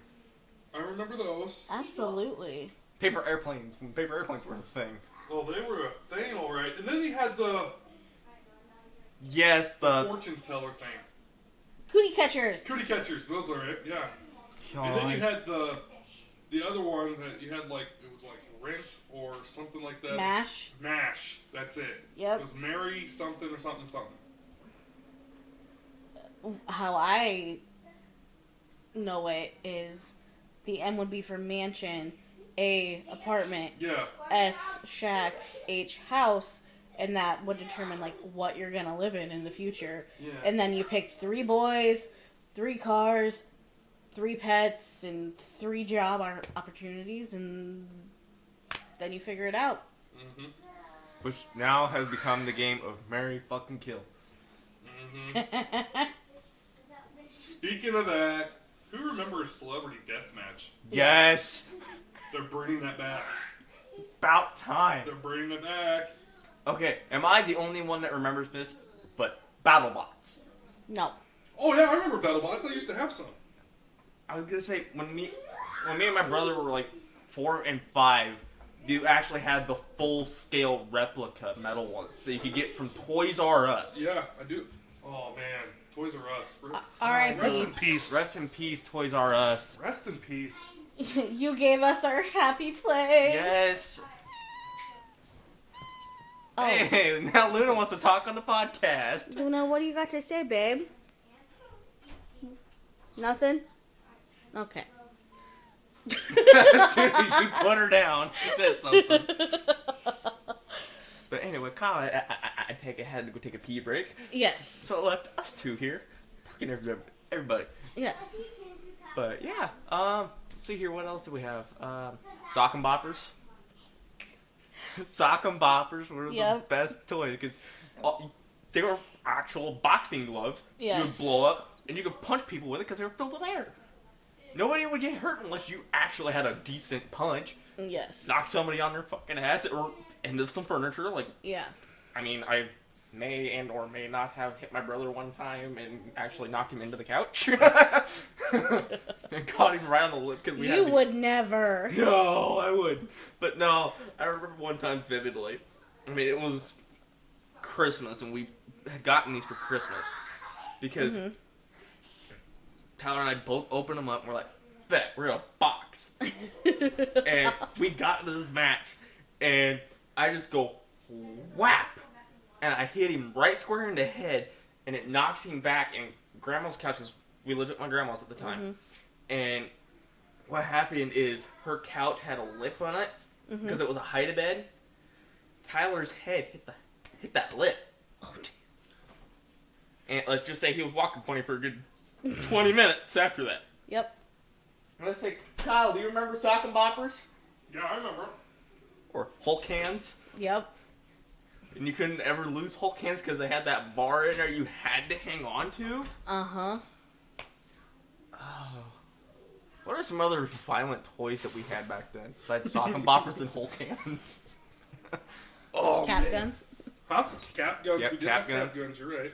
I remember those. Absolutely. Paper airplanes. When paper airplanes were a thing. Well, they were a thing, all right. And then you had the fortune teller thing. Cootie catchers. Cootie catchers. Those are it. Yeah. And then you had the other one that you had like it was like Rent or something like that. Mash. Mash. That's it. Yep. It was Mary something or something something. How I know it is the M would be for mansion, A apartment, Yeah. S shack, H house, and that would determine like what you're gonna live in the future. Yeah. And then you pick 3 boys, 3 cars, 3 pets, and 3 job opportunities, and then you figure it out. Mm-hmm. Which now has become the game of marry, fucking kill. Mm-hmm. Speaking of that, who remembers Celebrity Deathmatch? Yes. They're bringing that back. About time. They're bringing it back. Okay, am I the only one that remembers this? But BattleBots. No. Oh yeah, I remember BattleBots. I used to have some. I was gonna say when me and my brother were like 4 and 5, you actually had the full scale replica metal ones that you could get from Toys R Us. Yeah, I do. Oh man, Toys R Us. R.I.P. Rest in peace. Rest in peace, Toys R Us. Rest in peace. You gave us our happy place. Yes. Oh. Hey, now Luna wants to talk on the podcast. Luna, what do you got to say, babe? Nothing? Okay. As soon as you put her down, she says something. But anyway, Kyle, I had to go take a pee break. Yes. So it left us 2 here, talking to everybody. Yes. But yeah, let's see here, what else do we have? Sock and Boppers. Sock and Boppers were the best toys because they were actual boxing gloves. Yes. You would blow up and you could punch people with it because they were filled with air. Nobody would get hurt unless you actually had a decent punch. Yes. Knock somebody on their fucking ass or end of some furniture. Like, Yeah. I mean, I may and or may not have hit my brother one time and actually knocked him into the couch. And caught him right on the lip because we had You would never. No, I would. But no, I remember one time vividly. I mean, it was Christmas and we had gotten these for Christmas because Tyler and I both opened them up and we're like, bet, we're in a box. And we got into this match and I just go whap and I hit him right square in the head and it knocks him back. And Grandma's couch is, we lived at my grandma's at the time, and what happened is her couch had a lip on it because it was a hide-a-bed. Tyler's head hit that lip. Oh, and let's just say he was walking funny for a good 20 minutes after that. Yep. And let's say, Kyle, do you remember Sock and Boppers? Yeah, I remember. Or Hulk hands? Yep. And you couldn't ever lose Hulk hands because they had that bar in there you had to hang on to? Uh-huh. Oh. What are some other violent toys that we had back then besides Sock and Boppers and Hulk hands? Oh, Cap man. guns. Huh? Cap guns. Yep, We did cap have cap guns. guns. You're right.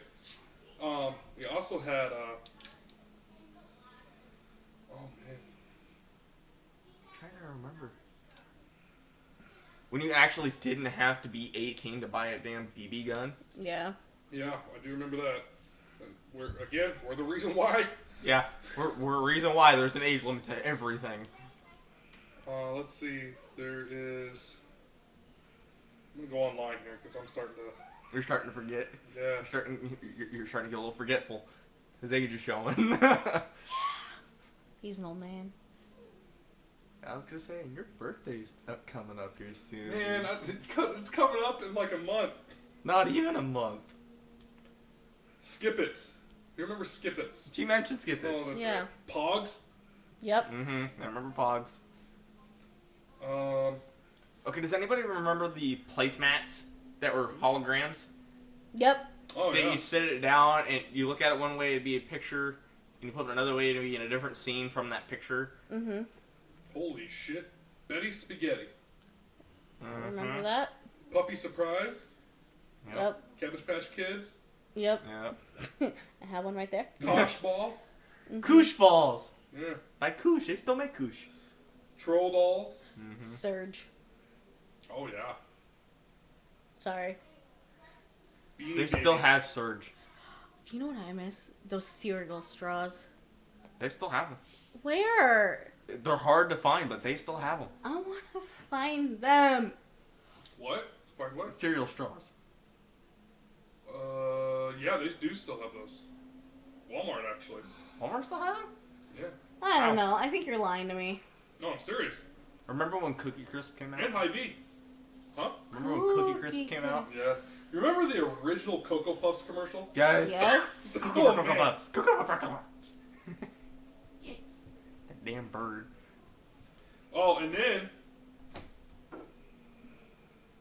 We also had. Oh man. I'm trying to remember. When you actually didn't have to be 18 to buy a damn BB gun. Yeah. Yeah, I do remember that. We're the reason why. Yeah, we're a reason why there's an age limit to everything. Let's see. There is. I'm gonna go online here because I'm starting to. You're starting to forget. Yeah. You're starting to get a little forgetful. His age is showing. He's an old man. I was just saying, your birthday's coming up here soon. Man, it's coming up in like a month. Not even a month. Skip-Its. You remember Skip-Its? She mentioned Skip-Its. Oh, that's Yeah. right. Pogs? Yep. Mm-hmm. I remember Pogs. Um, Okay, does anybody remember the placemats that were holograms? Yep. oh, That yeah. you sit it down and you look at it one way, it'd be a picture, and you flip it another way, it'd be in a different scene from that picture. Mm-hmm. Holy shit. Betty Spaghetti. Remember that? Puppy Surprise. Yep. Cabbage Patch Kids. Yep. Yeah. I have one right there. Kosh Ball. Koosh balls! Yeah. Like Koosh, they still make Koosh. Troll Dolls. Surge. Oh, yeah. Sorry. Beanie They still Babies. have Surge. Do you know what I miss? Those cereal straws. They still have them. Where? They're hard to find, but they still have them. I want to find them. What? Find what? Cereal straws. Yeah, they do still have those. Walmart, actually. Walmart still has them? Yeah. I don't Wow. know. I think you're lying to me. No, I'm serious. Remember when Cookie Crisp came out? And Hy-Vee. Huh? Remember when Cookie Crisp came out? Yeah. You remember the original Cocoa Puffs commercial? Yes. Yes. Oh, man. Puffs. Cocoa Puffs. That damn bird. Oh, and then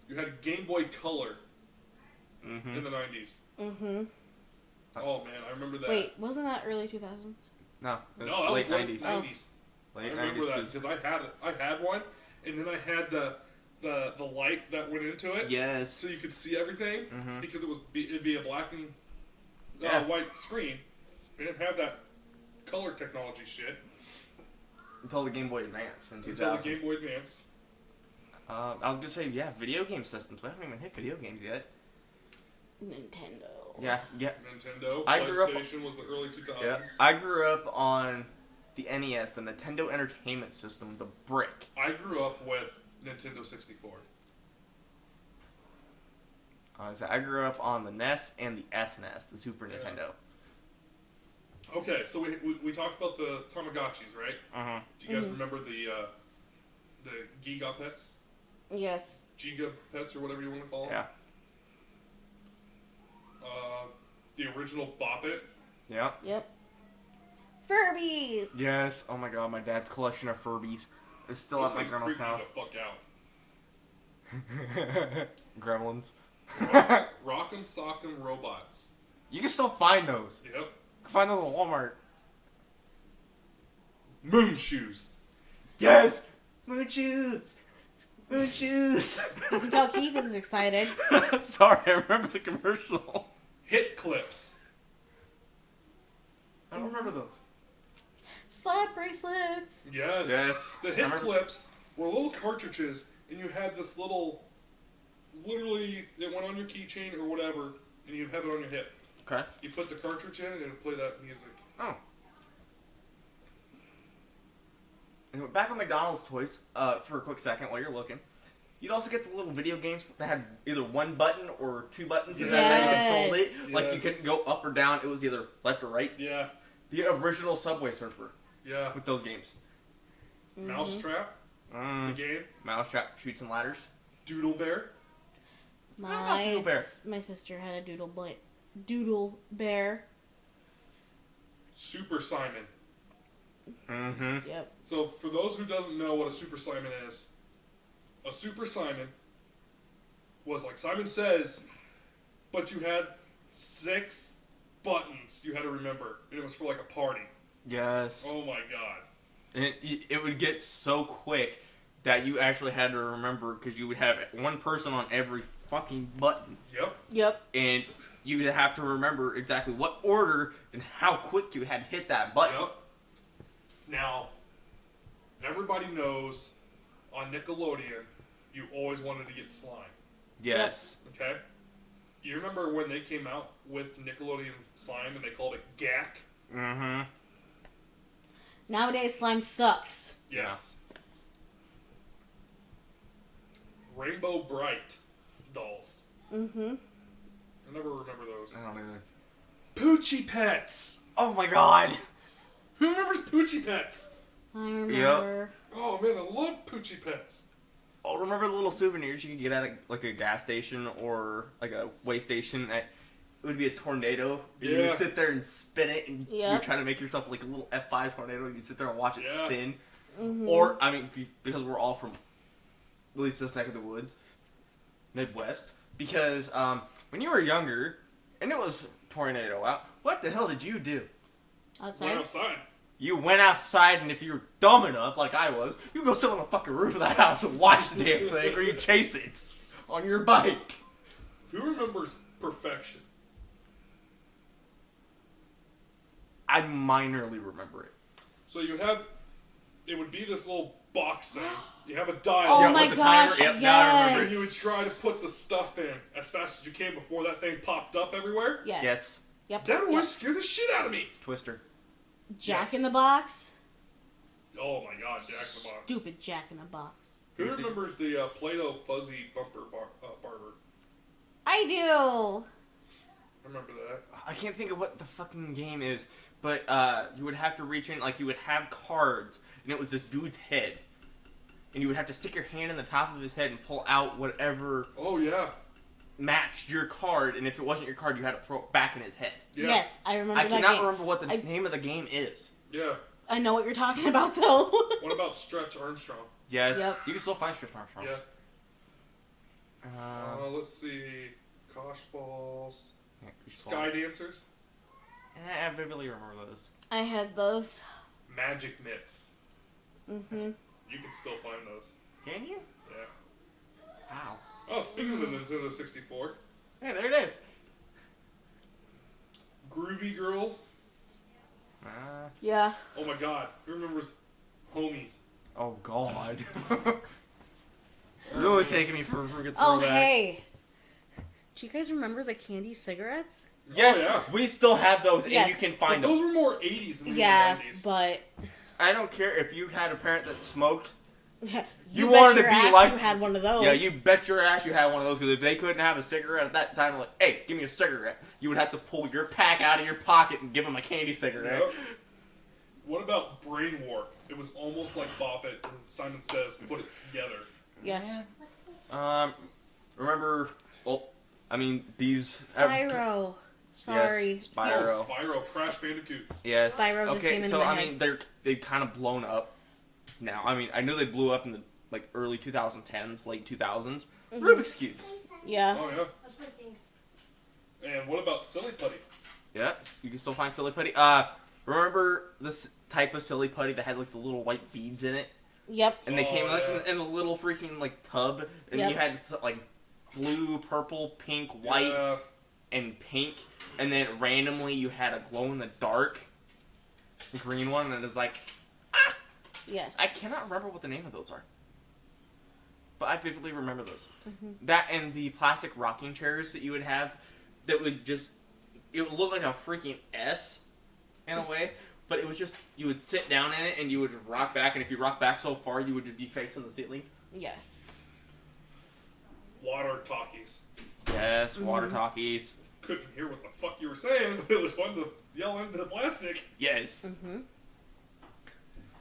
you had Game Boy Color in the 90s. Mm-hmm. Oh, man, I remember that. Wait, wasn't that early 2000s? No, No, that late was late 90s. 90s. I Late remember 90s. that 'cause- because I had one, and then I had the light that went into it, Yes. so you could see everything Mhm. because it'd be a black and Yeah. white screen. It didn't have that color technology shit Until the Game Boy Advance in until 2000. the Game Boy Advance. I was gonna say, yeah, video game systems. We haven't even hit video games yet. Nintendo. Yeah. Nintendo, I grew up- PlayStation was the early 2000s. Yeah. I grew up on the NES, the Nintendo Entertainment System, the brick. I grew up with Nintendo 64. So I grew up on the NES and the SNES, the Super Yeah. Nintendo. Okay, so we talked about the Tamagotchis, right? Uh-huh. Do you guys remember the Giga Pets? Yes. Giga Pets or whatever you want to call them? Yeah. The original Bop It. Yeah. Yep. Furbies. Yes. Oh my god, my dad's collection of Furbies is still Those at my things grandma's creep me house. the fuck out. Gremlins. Rock'em Sock'em Robots. You can still find those. Yep. You can find those at Walmart. Moon Shoes. Yes! Moon shoes! Moon shoes! You can tell Keith is excited. I'm sorry, I remember the commercial. Hit Clips. I don't remember those. Slap bracelets. Yes. Yes. The I Hit remember- Clips were little cartridges, and you had this little, literally, it went on your keychain or whatever, and you'd have it on your hip. Okay. You put the cartridge in, and it would play that music. Oh. And back on McDonald's toys, for a quick second while you're looking, you'd also get the little video games that had either one button or two buttons, and that's how you controlled it. Like you Yes. couldn't go up or down; it was either left or right. Yeah. The original Subway Surfer Yeah. with those games. Mousetrap, the game. Mousetrap, Shoots and Ladders. Doodle Bear. My Doodle Bear? my sister had a doodle bear. Super Simon. Mm-hmm. Yep. So, for those who doesn't know what a Super Simon is, a Super Simon was like Simon Says, but you had 6 buttons you had to remember, and it was for like a party. Yes. Oh my god. And it would get so quick that you actually had to remember because you would have one person on every fucking button. Yep. Yep. And you would have to remember exactly what order and how quick you had to hit that button. Yep. Now, everybody knows on Nickelodeon, you always wanted to get slime. Yes. Okay? You remember when they came out with Nickelodeon slime and they called it GAC? Mm-hmm. Nowadays, slime sucks. Yes. Rainbow Bright dolls. Mm-hmm. I never remember those. I don't either. Poochie Pets. Oh my god. Who remembers Poochie Pets? I remember. Oh man, I love Poochie Pets. Oh, remember the little souvenirs you could get at like a gas station or like a way station? It would be a tornado. And you would sit there and spin it, and you're trying to make yourself like a little F5 tornado, and you sit there and watch it spin. Mm-hmm. Or, I mean, because we're all from at least this neck of the woods, Midwest. Because when you were younger, and it was tornado out, what the hell did you do? Outside? Went outside. You went outside, and if you were dumb enough, like I was, you go sit on the fucking roof of the house and watch the damn thing, or you chase it on your bike. Who remembers Perfection? I minorly remember it. So you have, it would be this little box thing. You have a dial. Oh my with the gosh, timer. Yep, now I remember And it. you would try to put the stuff in as fast as you can before that thing popped up everywhere. Yes. Yes. Yep. That always Yep. scared the shit out of me. Twister. Jack in the Box. Oh my god, Jack in the Box. Stupid Jack in the Box. Who remembers the Play-Doh fuzzy bumper barber? I do. Remember that? I can't think of what the fucking game is, but you would have to reach in, like you would have cards, and it was this dude's head. And you would have to stick your hand in the top of his head and pull out whatever Oh yeah. matched your card, and if it wasn't your card, you had to throw it back in his head. Yeah. Yes, I remember I that cannot game. remember what the name of the game is. Yeah. I know what you're talking about, though. What about Stretch Armstrong? Yes. Yep. You can still find Strip Armstrongs. Yeah. Let's see. Kosh balls. Sky. Sky dancers. I vividly remember those. I had those. Magic mitts. Mm-hmm. You can still find those. Can you? Yeah. Wow. Oh, speaking of the Nintendo 64. Hey, there it is. Groovy Girls. Yeah. Oh my god. Who remembers Homies? Oh god. Really taking me for a freaking Oh, throwback. hey. Do you guys remember the candy cigarettes? Yes, Oh, yeah. we still have those, and Yes. you can But find them. those were more 80s than Yeah, 90s. but I don't care if you had a parent that smoked. you You bet wanted your to be ass like- you had one of those. Yeah, you bet your ass you had one of those, because if they couldn't have a cigarette at that time, like, hey, give me a cigarette, you would have to pull your pack out of your pocket and give them a candy cigarette. Yep. What about Brain Warp? It was almost like Bop It and Simon Says put it together. Yes. Remember, well, I mean, these... Spyro. Sorry. Yes, Spyro. Oh, Spyro, Crash Bandicoot. Yes. Spyro just okay, came into so, my I head. mean, they've kind of blown up now. I mean, I knew they blew up in the, like, early 2010s, late 2000s. Mm-hmm. Rubik's Cubes. Yeah. Oh, yeah. That's my things. And what about Silly Putty? Yeah, you can still find Silly Putty. Remember this type of Silly Putty that had, like, the little white beads in it? Yep. And they Oh, came like yeah. in a little freaking like tub, and Yep. you had like blue, purple, pink, white, Yeah. and pink, and then randomly you had a glow in the dark green one, and it was like Yes. I cannot remember what the name of those are, but I vividly remember those. Mm-hmm. That and the plastic rocking chairs that you would have, that would just it would look like a freaking S in a way. But it was just, you would sit down in it and you would rock back, and if you rock back so far, you would be facing the ceiling. Yes. Water talkies. Yes, water talkies. Couldn't hear what the fuck you were saying, but it was fun to yell into the plastic. Yes. Mm-hmm.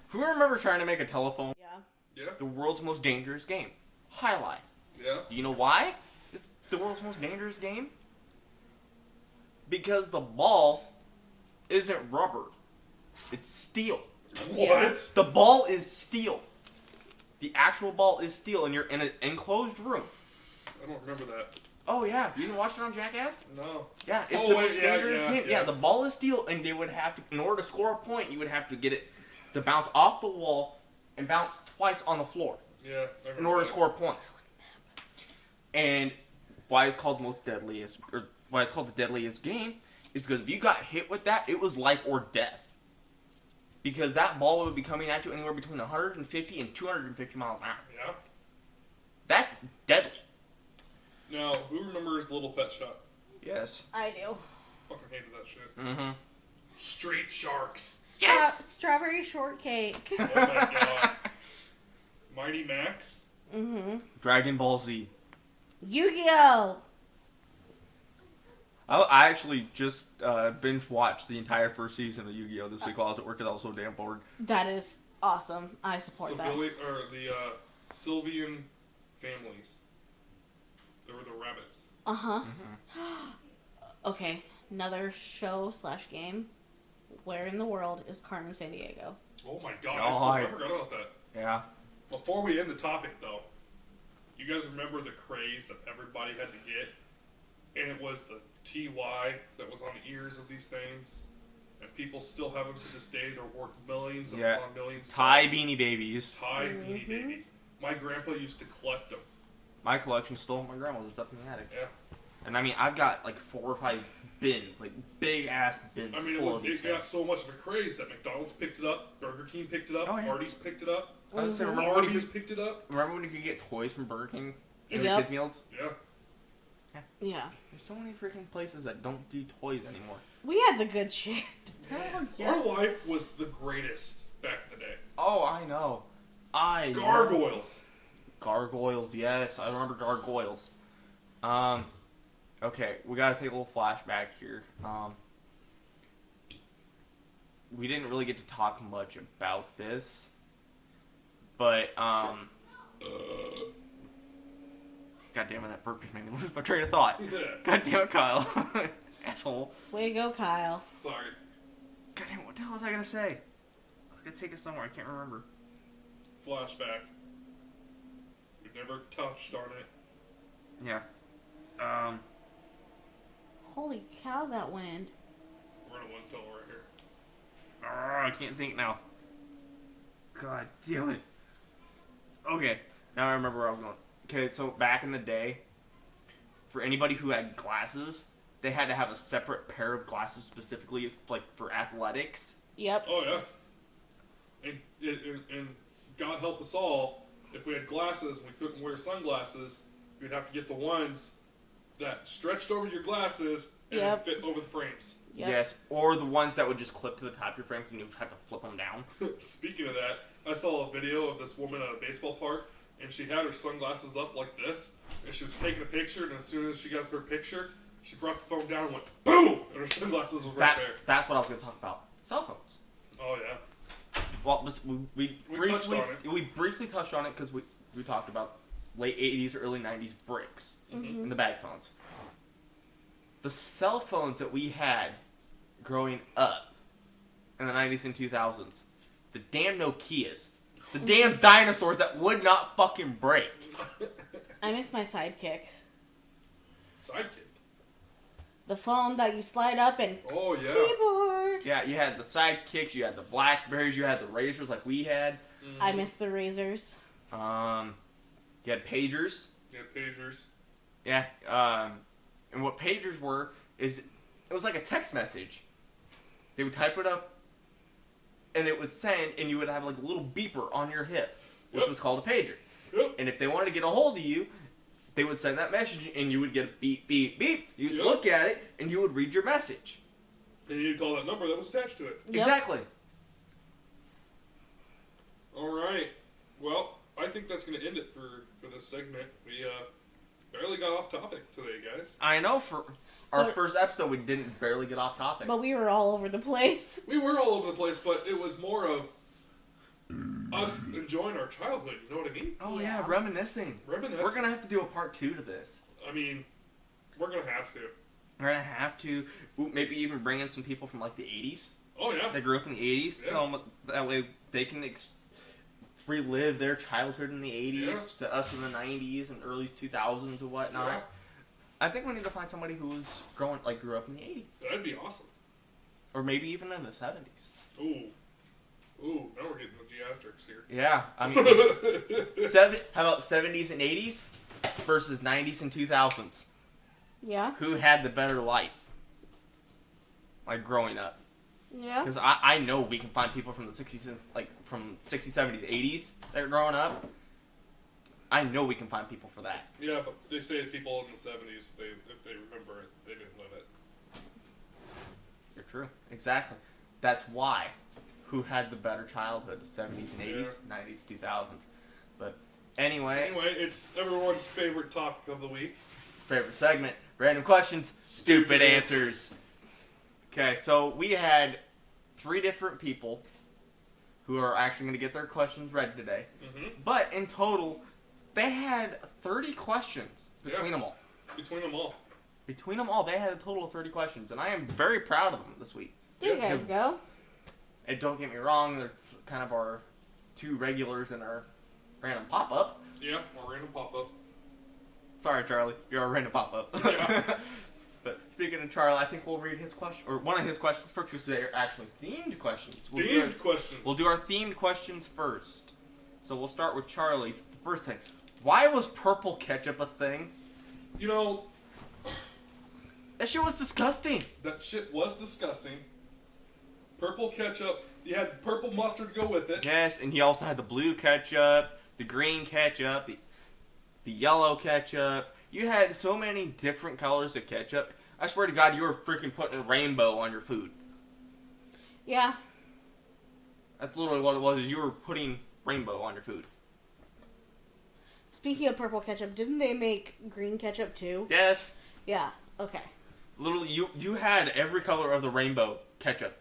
Who remembers trying to make a telephone Yeah. Yeah. the world's most dangerous game? Highlight. Yeah. Do you know why it's the world's most dangerous game? Because the ball isn't rubber. It's steel. Yeah. What? The ball is steel. The actual ball is steel, and you're in an enclosed room. I don't remember that. Oh yeah, you didn't watch it on Jackass? No. Yeah, it's Oh, the wait, most yeah, dangerous yeah, game. yeah. Yeah, the ball is steel, and they would have to, in order to score a point, you would have to get it to bounce off the wall and bounce twice on the floor Yeah. I remember in order to that. score a point. And why it's called the most deadliest, or why it's called the deadliest game, is because if you got hit with that, it was life or death. Because that ball would be coming at you anywhere between 150 and 250 miles an hour. Yeah. That's deadly. Now, who remembers Little Pet Shop? Yes. I do. Fucking hated that shit. Mm-hmm. Street Sharks. Yes! Strawberry shortcake. Oh my god. Mighty Max. Mm-hmm. Dragon Ball Z. Yu-Gi-Oh! I actually just binge watched the entire first season of Yu-Gi-Oh! This week while I was at work because I was so damn bored. That is awesome. I support that. Or the Sylvian families. They were the rabbits. Uh-huh. Mm-hmm. Okay, another show / game. Where in the world is Carmen Sandiego? Oh my god, Oh, I forgot about that. Yeah. Before we end the topic, though, you guys remember the craze that everybody had to get? And it was the TY that was on the ears of these things. And people still have them to this day. They're worth millions upon millions. Thai Beanie Babies. Thai Beanie Babies. My grandpa used to collect them. My collection stole my grandma's. It's up in the attic. Yeah. And I mean, I've got like 4 or 5 bins, like big ass bins. I mean, it got so much of a craze that McDonald's picked it up, Burger King picked it up, Hardee's picked it up, I was saying, Arby's picked it up. Remember when you could get toys from Burger King in Yep. the kids' meals? Yeah. Yeah. There's so many freaking places that don't do toys anymore. We had the good shit. Our life was the greatest back in the day. Oh, I know. Gargoyles. Gargoyles, yes. I remember gargoyles. Okay, we gotta take a little flashback here. We didn't really get to talk much about this, but, God damn it, that burp just made me lose my train of thought. God damn it, Kyle. Asshole. Way to go, Kyle. Sorry. God damn it, what the hell was I gonna say? I was gonna take it somewhere, I can't remember. Flashback. We never touched on it. Yeah. Holy cow, that wind. We're in a wind tunnel right here. I can't think now. God damn it. Okay, now I remember where I was going. Okay, so back in the day, for anybody who had glasses, they had to have a separate pair of glasses specifically, like, for athletics. Yep. Oh, yeah. And God help us all, if we had glasses and we couldn't wear sunglasses, we'd have to get the ones that stretched over your glasses and Yep. fit over the frames. Yep. Yes, or the ones that would just clip to the top of your frames and you would have to flip them down. Speaking of that, I saw a video of this woman at a baseball park, and she had her sunglasses up like this, and she was taking a picture, and as soon as she got to her picture, she brought the phone down and went, boom! And her sunglasses was right there. That's what I was going to talk about. Cell phones. Oh, yeah. Well, we briefly touched on it because we talked about late 80s or early 90s bricks and the bag phones. The cell phones that we had growing up in the 90s and 2000s, the damn Nokias, the damn dinosaurs that would not fucking break. I miss my sidekick. Sidekick. The phone that you slide up and Oh, yeah. keyboard. Yeah, you had the sidekicks, you had the Blackberries, you had the Razors like we had. Mm-hmm. I miss the razors. You had pagers. Yeah, pagers. Yeah, and what pagers were is it was like a text message. They would type it up, and it would send, and you would have like a little beeper on your hip, which was called a pager. Yep. And if they wanted to get a hold of you, they would send that message, and you would get a beep, beep, beep. You'd look at it, and you would read your message. And you'd call that number that was attached to it. Yep. Exactly. All right. Well, I think that's going to end it for this segment. We barely got off topic today, guys. I know for our first episode, we didn't barely get off topic. But we were all over the place. We were all over the place, but it was more of us enjoying our childhood. You know what I mean? Oh, Yeah. yeah, reminiscing. Reminiscing. We're going to have to do a part 2 to this. I mean, we're going to have to. We're going to have to maybe even bring in some people from like the 80s. Oh, yeah. That grew up in the 80s. Yeah. Tell them that way they can relive their childhood in the 80s to us in the 90s and early 2000s and whatnot. Yeah. I think we need to find somebody who grew up in the 80s. That'd be awesome. Or maybe even in the 70s. Ooh, now we're getting the geometrics here. Yeah, I mean, how about 70s and 80s versus 90s and 2000s? Yeah. Who had the better life? Like growing up. Yeah. Because I know we can find people from the 60s, like from 60s, 70s, 80s that are growing up. I know we can find people for that. Yeah, but they say people in the 70s, if they remember it, they didn't live it. You're true. Exactly. That's why. Who had the better childhood? The 70s and 80s, 90s, 2000s. But Anyway, it's everyone's favorite topic of the week. Favorite segment, random questions, stupid answers. Okay, so we had 3 different people who are actually going to get their questions read today. Mm-hmm. But in total, they had 30 questions between them all. Between them all. Between them all, they had a total of 30 questions, and I am very proud of them this week. There you guys go. And don't get me wrong, they're kind of our 2 regulars in our random pop-up. Yeah, our random pop-up. Sorry, Charlie, you're our random pop-up. Yeah. But speaking of Charlie, I think we'll read his question, or one of his questions first, because they're actually themed questions. We'll do our themed questions first. So we'll start with Charlie's. The first thing, why was purple ketchup a thing? You know, that shit was disgusting. That shit was disgusting. Purple ketchup. You had purple mustard go with it. Yes, and he also had the blue ketchup, the green ketchup, the yellow ketchup. You had so many different colors of ketchup. I swear to God, you were freaking putting a rainbow on your food. Yeah. That's literally what it was, is you were putting rainbow on your food. Speaking of purple ketchup, didn't they make green ketchup too? Yes. Yeah, okay. Literally, you had every color of the rainbow ketchup.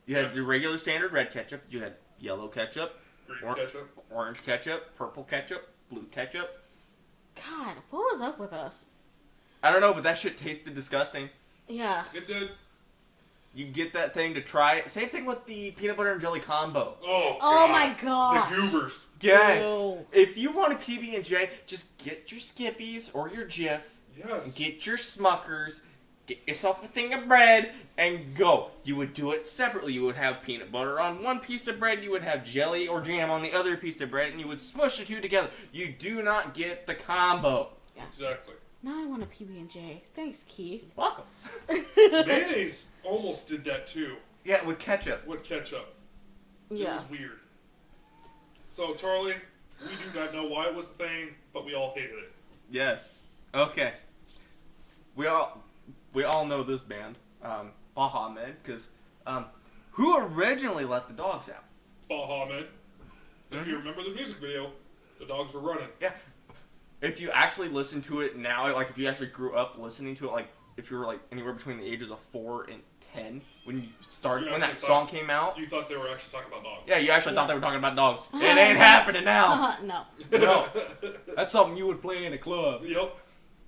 You had the regular standard red ketchup. You had yellow ketchup, Green ketchup, orange ketchup, purple ketchup, blue ketchup. God, what was up with us? I don't know, but that shit tasted disgusting. Yeah. It did. You get that thing to try it. Same thing with the peanut butter and jelly combo. Oh, Oh my God. The goobers. Yes. Ew. If you want a PB&J, just get your Skippies or your Jif. Yes. Get your Smuckers. Get yourself a thing of bread and go. You would do it separately. You would have peanut butter on one piece of bread. You would have jelly or jam on the other piece of bread, and you would smush the 2 together. You do not get the combo. Yeah. Exactly. Now I want a PB&J. Thanks, Keith. Welcome. Mayonnaise almost did that too. Yeah, with ketchup. With ketchup. It Yeah. was weird. So, Charlie, we do not know why it was the thing, but we all hated it. Yes. Okay. We all know this band, Baha Men, because who originally let the dogs out? Baha Men. If you remember the music video, the dogs were running. Yeah. If you actually listen to it now, like if you actually grew up listening to it, like if you were like anywhere between the ages of 4 and 10 when you started, when that song came out, you thought they were actually talking about dogs. Yeah, you actually thought they were talking about dogs. It ain't happening now. No. No. That's something you would play in a club. Yep.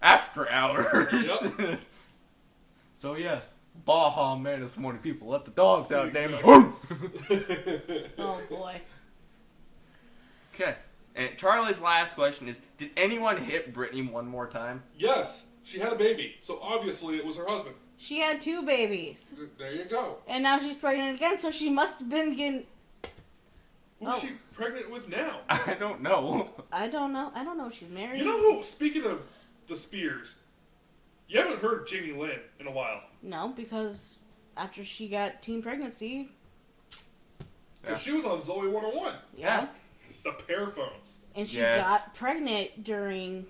After hours. Yep. So yes, Baha Man this morning. People let the dogs out, damn it. Oh boy. Okay. And Charlie's last question is, did anyone hit Brittany one more time? Yes, she had a baby, so obviously it was her husband. She had 2 babies. There you go. And now she's pregnant again, so she must have been getting... Who's she pregnant with now? I don't know. I don't know. I don't know if she's married. You know who, speaking of the Spears, you haven't heard of Jamie Lynn in a while. No, because after she got teen pregnancy... Because she was on Zoe 101. Yeah. The pair phones. And she got pregnant during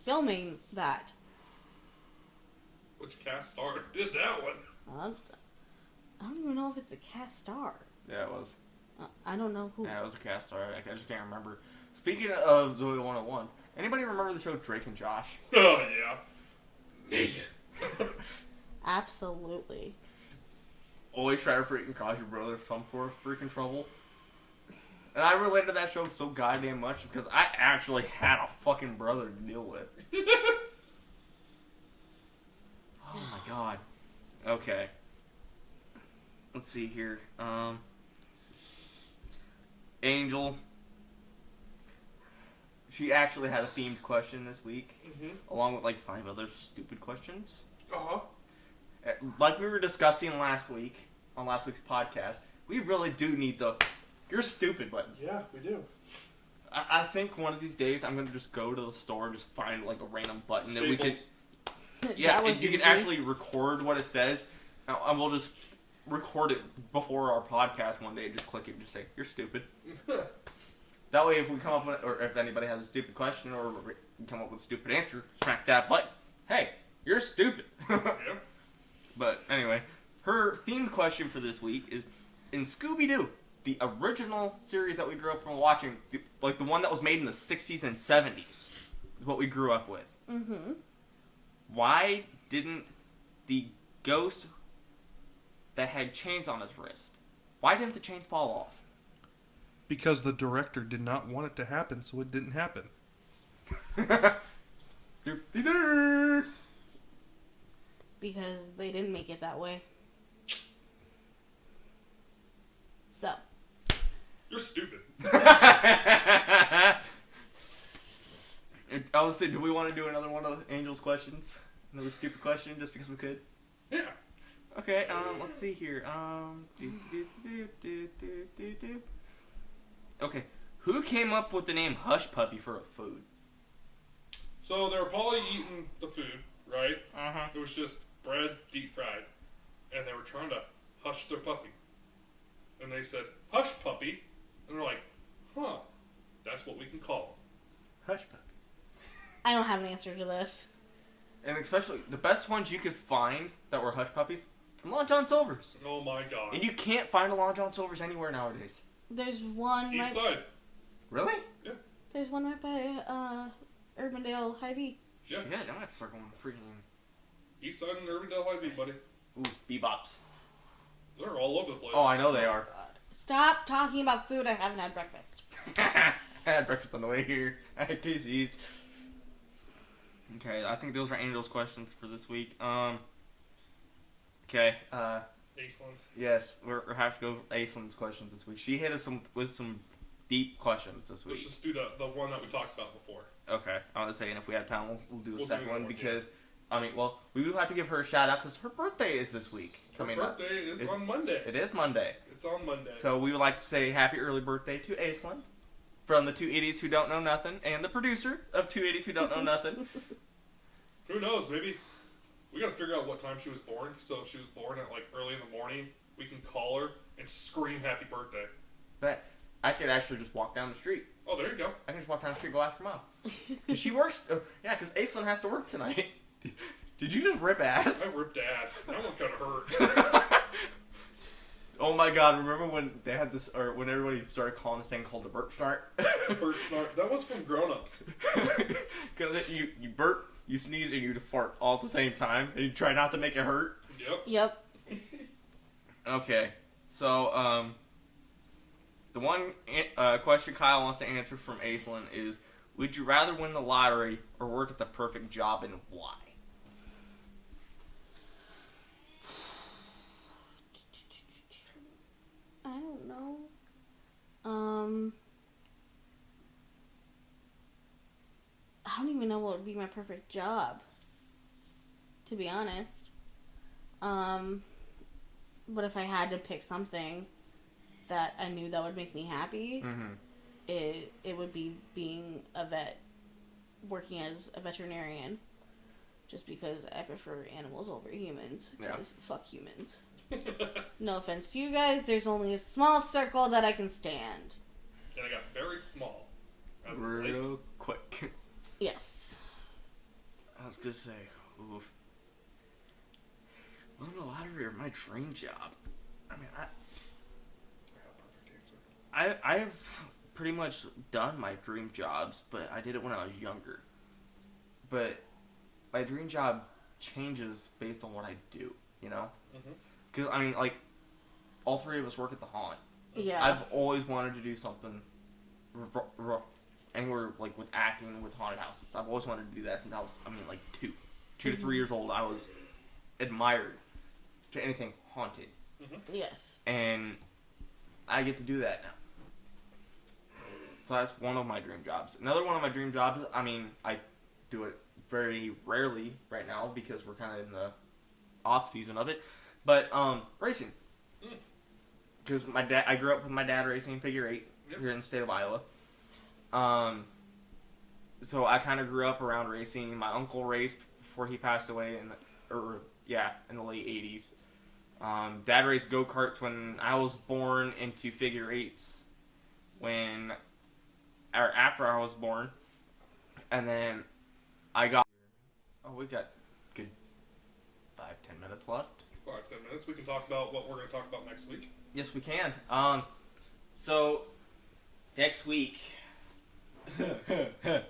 filming that. Which cast star did that one? I don't even know if it's a cast star. Yeah, it was. I don't know who. Yeah, it was a cast star. I just can't remember. Speaking of Zoe 101, anybody remember the show Drake and Josh? Oh, yeah. Absolutely. Always try to freaking cause your brother some sort of freaking trouble. And I related to that show so goddamn much because I actually had a fucking brother to deal with. Oh my god. Okay. Let's see here. Angel. She actually had a themed question this week, along with like 5 other stupid questions. Uh-huh. Like we were discussing last week, on last week's podcast, we really do need the "you're stupid" button. Yeah, we do. I think one of these days I'm gonna just go to the store and just find like a random button that we can. Yeah, and you can actually record what it says. And we'll just record it before our podcast one day and just click it and just say, "You're stupid." That way, if we come up with, or if anybody has a stupid question or we come up with a stupid answer, smack that button. Hey, you're stupid. Yeah. But anyway, her themed question for this week is, in Scooby-Doo, the original series that we grew up from watching, like the one that was made in the 60s and 70s, is what we grew up with. Mm-hmm. Why didn't the ghost that had chains on his wrist, why didn't the chains fall off? Because the director did not want it to happen, so it didn't happen. Because they didn't make it that way. So. You're stupid. I was saying, do we want to do another one of Angel's questions? Another stupid question, just because we could? Yeah. Okay, let's see here. Okay, who came up with the name Hush Puppy for a food? So they were probably eating the food, right? Uh-huh. It was just bread, deep fried, and they were trying to hush their puppy. And they said, "Hush Puppy," and they're like, "Huh, that's what we can call him." Hush Puppy. I don't have an answer to this. And especially, the best ones you could find that were Hush Puppies, from Long John Silver's. Oh my god. And you can't find a Long John Silver's anywhere nowadays. There's one East side. Really? Yeah. There's one right by Urbandale Hy-Vee. Yeah. Shit, I'm gonna start going freaking... East side and Urbandale Hy-Vee, buddy. Ooh, bebops. They're all over the place. Oh, I know they are. God. Stop talking about food. I haven't had breakfast. I had breakfast on the way here. I had Casey's. Okay, I think those are Angel's questions for this week. Okay, Aislins. yes, we're have to go with Aislin's questions this week. She hit us with some deep questions this week. Let's just do the one that we talked about before. Okay, I was saying if we have time, we'll do a We'll second do one more, because, I mean, well, we will have to give her a shout out because her birthday is this week. Her Coming up. birthday is on Monday. It is Monday. It's on Monday. So we would like to say happy early birthday to Aislinn from the Two Idiots Who Don't Know Nothing and the producer of Two Idiots Who Don't Know Nothing. Who knows? Maybe we gotta figure out what time she was born. So if she was born at like early in the morning, we can call her and scream happy birthday. But I could actually just walk down the street. Oh, there you go. I can just walk down the street and go after Mom. Because she works. Yeah, because Aislinn has to work tonight. Did you just rip ass? I ripped ass. That one kind of hurt. Oh my god, remember when they had this, or when everybody started calling this thing called the burp snort? Burp snort. That was from Grown Ups. Because you burp, you sneeze, and you fart all at the same time, and you try not to make it hurt. Yep. Yep. Okay, so, the one question Kyle wants to answer from Aislinn is, would you rather win the lottery or work at the perfect job, and why? I don't know. I don't even know what would be my perfect job, to be honest. But if I had to pick something that I knew that would make me happy, it would be being a vet, working as a veterinarian. Just because I prefer animals over humans. Because fuck humans. No offense to you guys, there's only a small circle that I can stand. And I got very small. As of Real late. quick. Yes. I was gonna say, oof. Winning the lottery or my dream job? I mean, I have a perfect answer. I've pretty much done my dream jobs, but I did it when I was younger. But my dream job changes based on what I do, you know? Because, I mean, like, all three of us work at the haunt. Yeah. I've always wanted to do something anywhere, like, with acting, with haunted houses. I've always wanted to do that since I was, like, 2 to 3 years old. I was admired to anything haunted. Yes. And I get to do that now. So that's one of my dream jobs. Another one of my dream jobs, I do it very rarely right now because we're kind of in the off season of it. But racing, because I grew up with my dad racing figure 8 here in the state of Iowa. So I kind of grew up around racing. My uncle raced before he passed away in the late 80s. Dad raced go-karts when I was born into figure 8s after I was born. And then we got good 5-10 minutes left. 5-10 minutes. We can talk about what we're going to talk about next week. Yes, we can. So, next week, it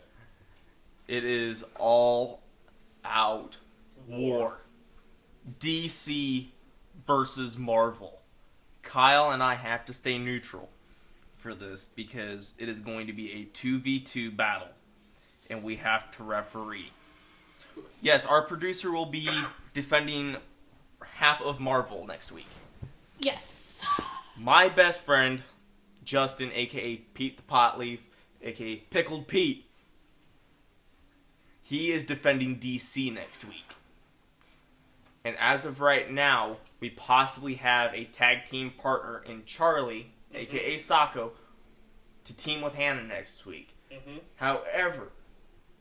is all out war. DC versus Marvel. Kyle and I have to stay neutral for this because it is going to be a 2v2 battle, and we have to referee. Yes, our producer will be defending half of Marvel next week. Yes. My best friend, Justin, a.k.a. Pete the Potleaf, a.k.a. Pickled Pete, he is defending DC next week. And as of right now, we possibly have a tag team partner in Charlie, a.k.a. Sako, to team with Hannah next week. Mm-hmm. However,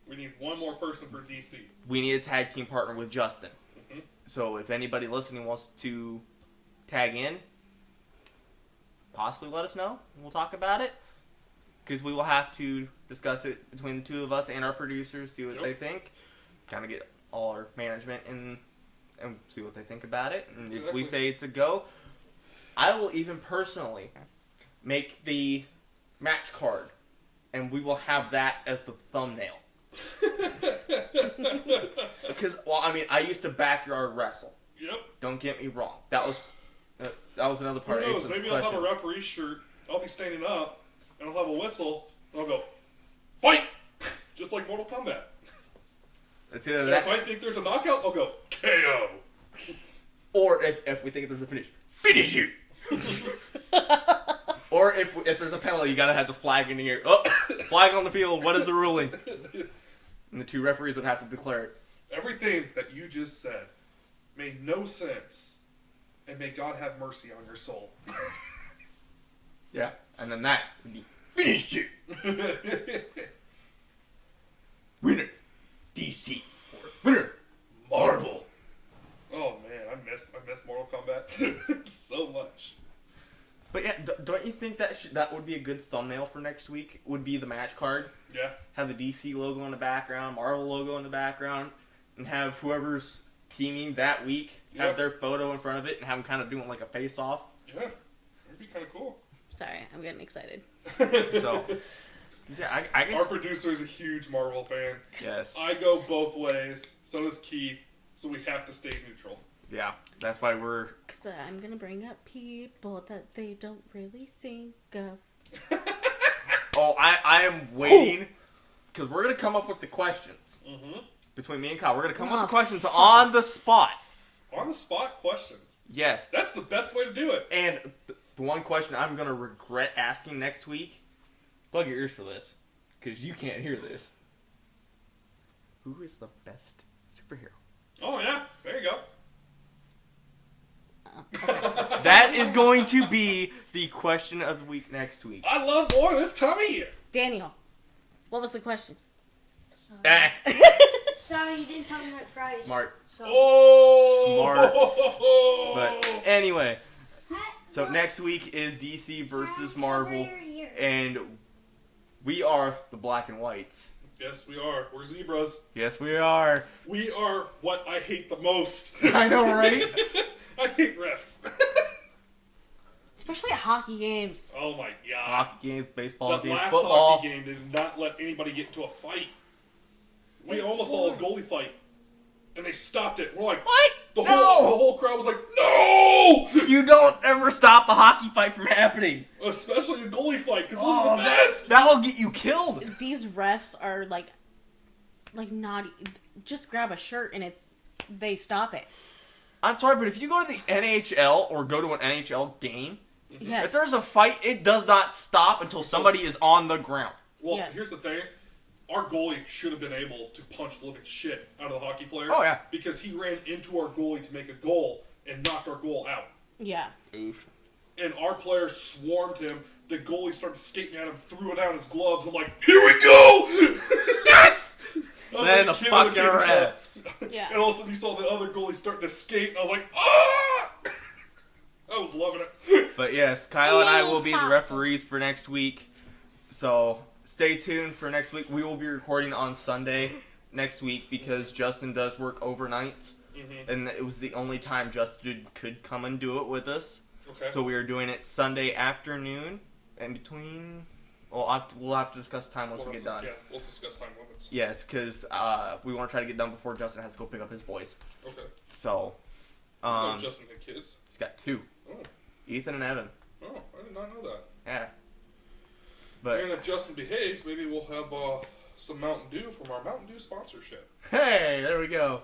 we need one more person for DC. we need a tag team partner with Justin. Mm-hmm. So if anybody listening wants to tag in, possibly let us know. We'll talk about it. Because we will have to discuss it between the two of us and our producers, see what they think. Kind of get all our management in and see what they think about it. And if we say it's a go, I will even personally make the match card. And we will have that as the thumbnail. Because, well, I mean, I used to backyard wrestle. Yep. Don't get me wrong. That was another part Who of knows? Aesop's Maybe I'll have a question. referee shirt. I'll be standing up, and I'll have a whistle, and I'll go, fight! Just like Mortal Kombat. It's either And that, if I think there's a knockout, I'll go, KO! or if we think there's a finish you. Or if there's a penalty, you gotta have the flag in the air. Oh, flag on the field. What is the ruling? And the two referees would have to declare it. Everything that you just said made no sense, and may God have mercy on your soul. Yeah, and then that would be finished you. Winner, DC. Or winner, Marvel. Oh man, I miss Mortal Kombat so much. But yeah, don't you think that would be a good thumbnail for next week? Would be the match card. Yeah. Have the DC logo in the background, Marvel logo in the background, and have whoever's teaming that week have their photo in front of it and have them kind of doing like a face-off. Yeah, that'd be kind of cool. Sorry, I'm getting excited. So, yeah, I guess... Our producer is a huge Marvel fan. Yes. I go both ways. So does Keith. So we have to stay neutral. Yeah, that's why we're... So I'm going to bring up people that they don't really think of. Oh, I am waiting, because we're going to come up with the questions. Mm-hmm. Between me and Kyle, we're going to come up with the questions on the spot. On the spot questions. Yes. That's the best way to do it. And the one question I'm going to regret asking next week, plug your ears for this, because you can't hear this. Who is the best superhero? Oh, yeah. There you go. That is going to be the question of the week next week. I love more this time of year. Daniel, what was the question? Ah, Sorry, you didn't tell me my prize. smart. So. Oh! But anyway, so next week is DC versus Marvel, and we are the black and whites. Yes, we are. We're zebras. Yes, we are. We are what I hate the most. I know, right? I hate refs. Especially at hockey games. Oh my god. Hockey games, baseball That games, last football. hockey game did not let anybody get into a fight. We almost saw a goalie fight. And they stopped it. We're like, What? The whole crowd was like, no! You don't ever stop a hockey fight from happening. Especially a goalie fight, because those are the best. That'll get you killed. These refs are like naughty. Just grab a shirt and they stop it. I'm sorry, but if you go to the NHL or go to an NHL game, Yes. if there's a fight, it does not stop until somebody is on the ground. Well, Yes. here's the thing. Our goalie should have been able to punch the living shit out of the hockey player. Oh, yeah. Because he ran into our goalie to make a goal and knocked our goal out. Yeah. Oof. And our player swarmed him. The goalie started skating at him, threw it out his gloves. I'm like, here we go! Yes! I was Then like the kid on fucking candy shop. refs. Yeah. And all of a sudden you saw the other goalie starting to skate, and I was like, ah! I was loving it. But yes, Kyle and I will be the referees for next week. So stay tuned for next week. We will be recording on Sunday next week because Justin does work overnights. Mm-hmm. And it was the only time Justin could come and do it with us. Okay. So we are doing it Sunday afternoon in between. Well, we'll have to discuss time once we get done. Yeah, we'll discuss time limits. Yes, because we want to try to get done before Justin has to go pick up his boys. Okay. So, Justin had kids? He's got 2. Oh. Ethan and Evan. Oh, I did not know that. Yeah. But and if Justin behaves, maybe we'll have some Mountain Dew from our Mountain Dew sponsorship. Hey, there we go.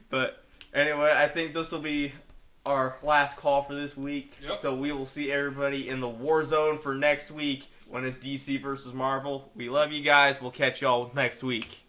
But anyway, I think this will be our last call for this week. Yep. So we will see everybody in the war zone for next week when it's DC versus Marvel. We love you guys. We'll catch y'all next week.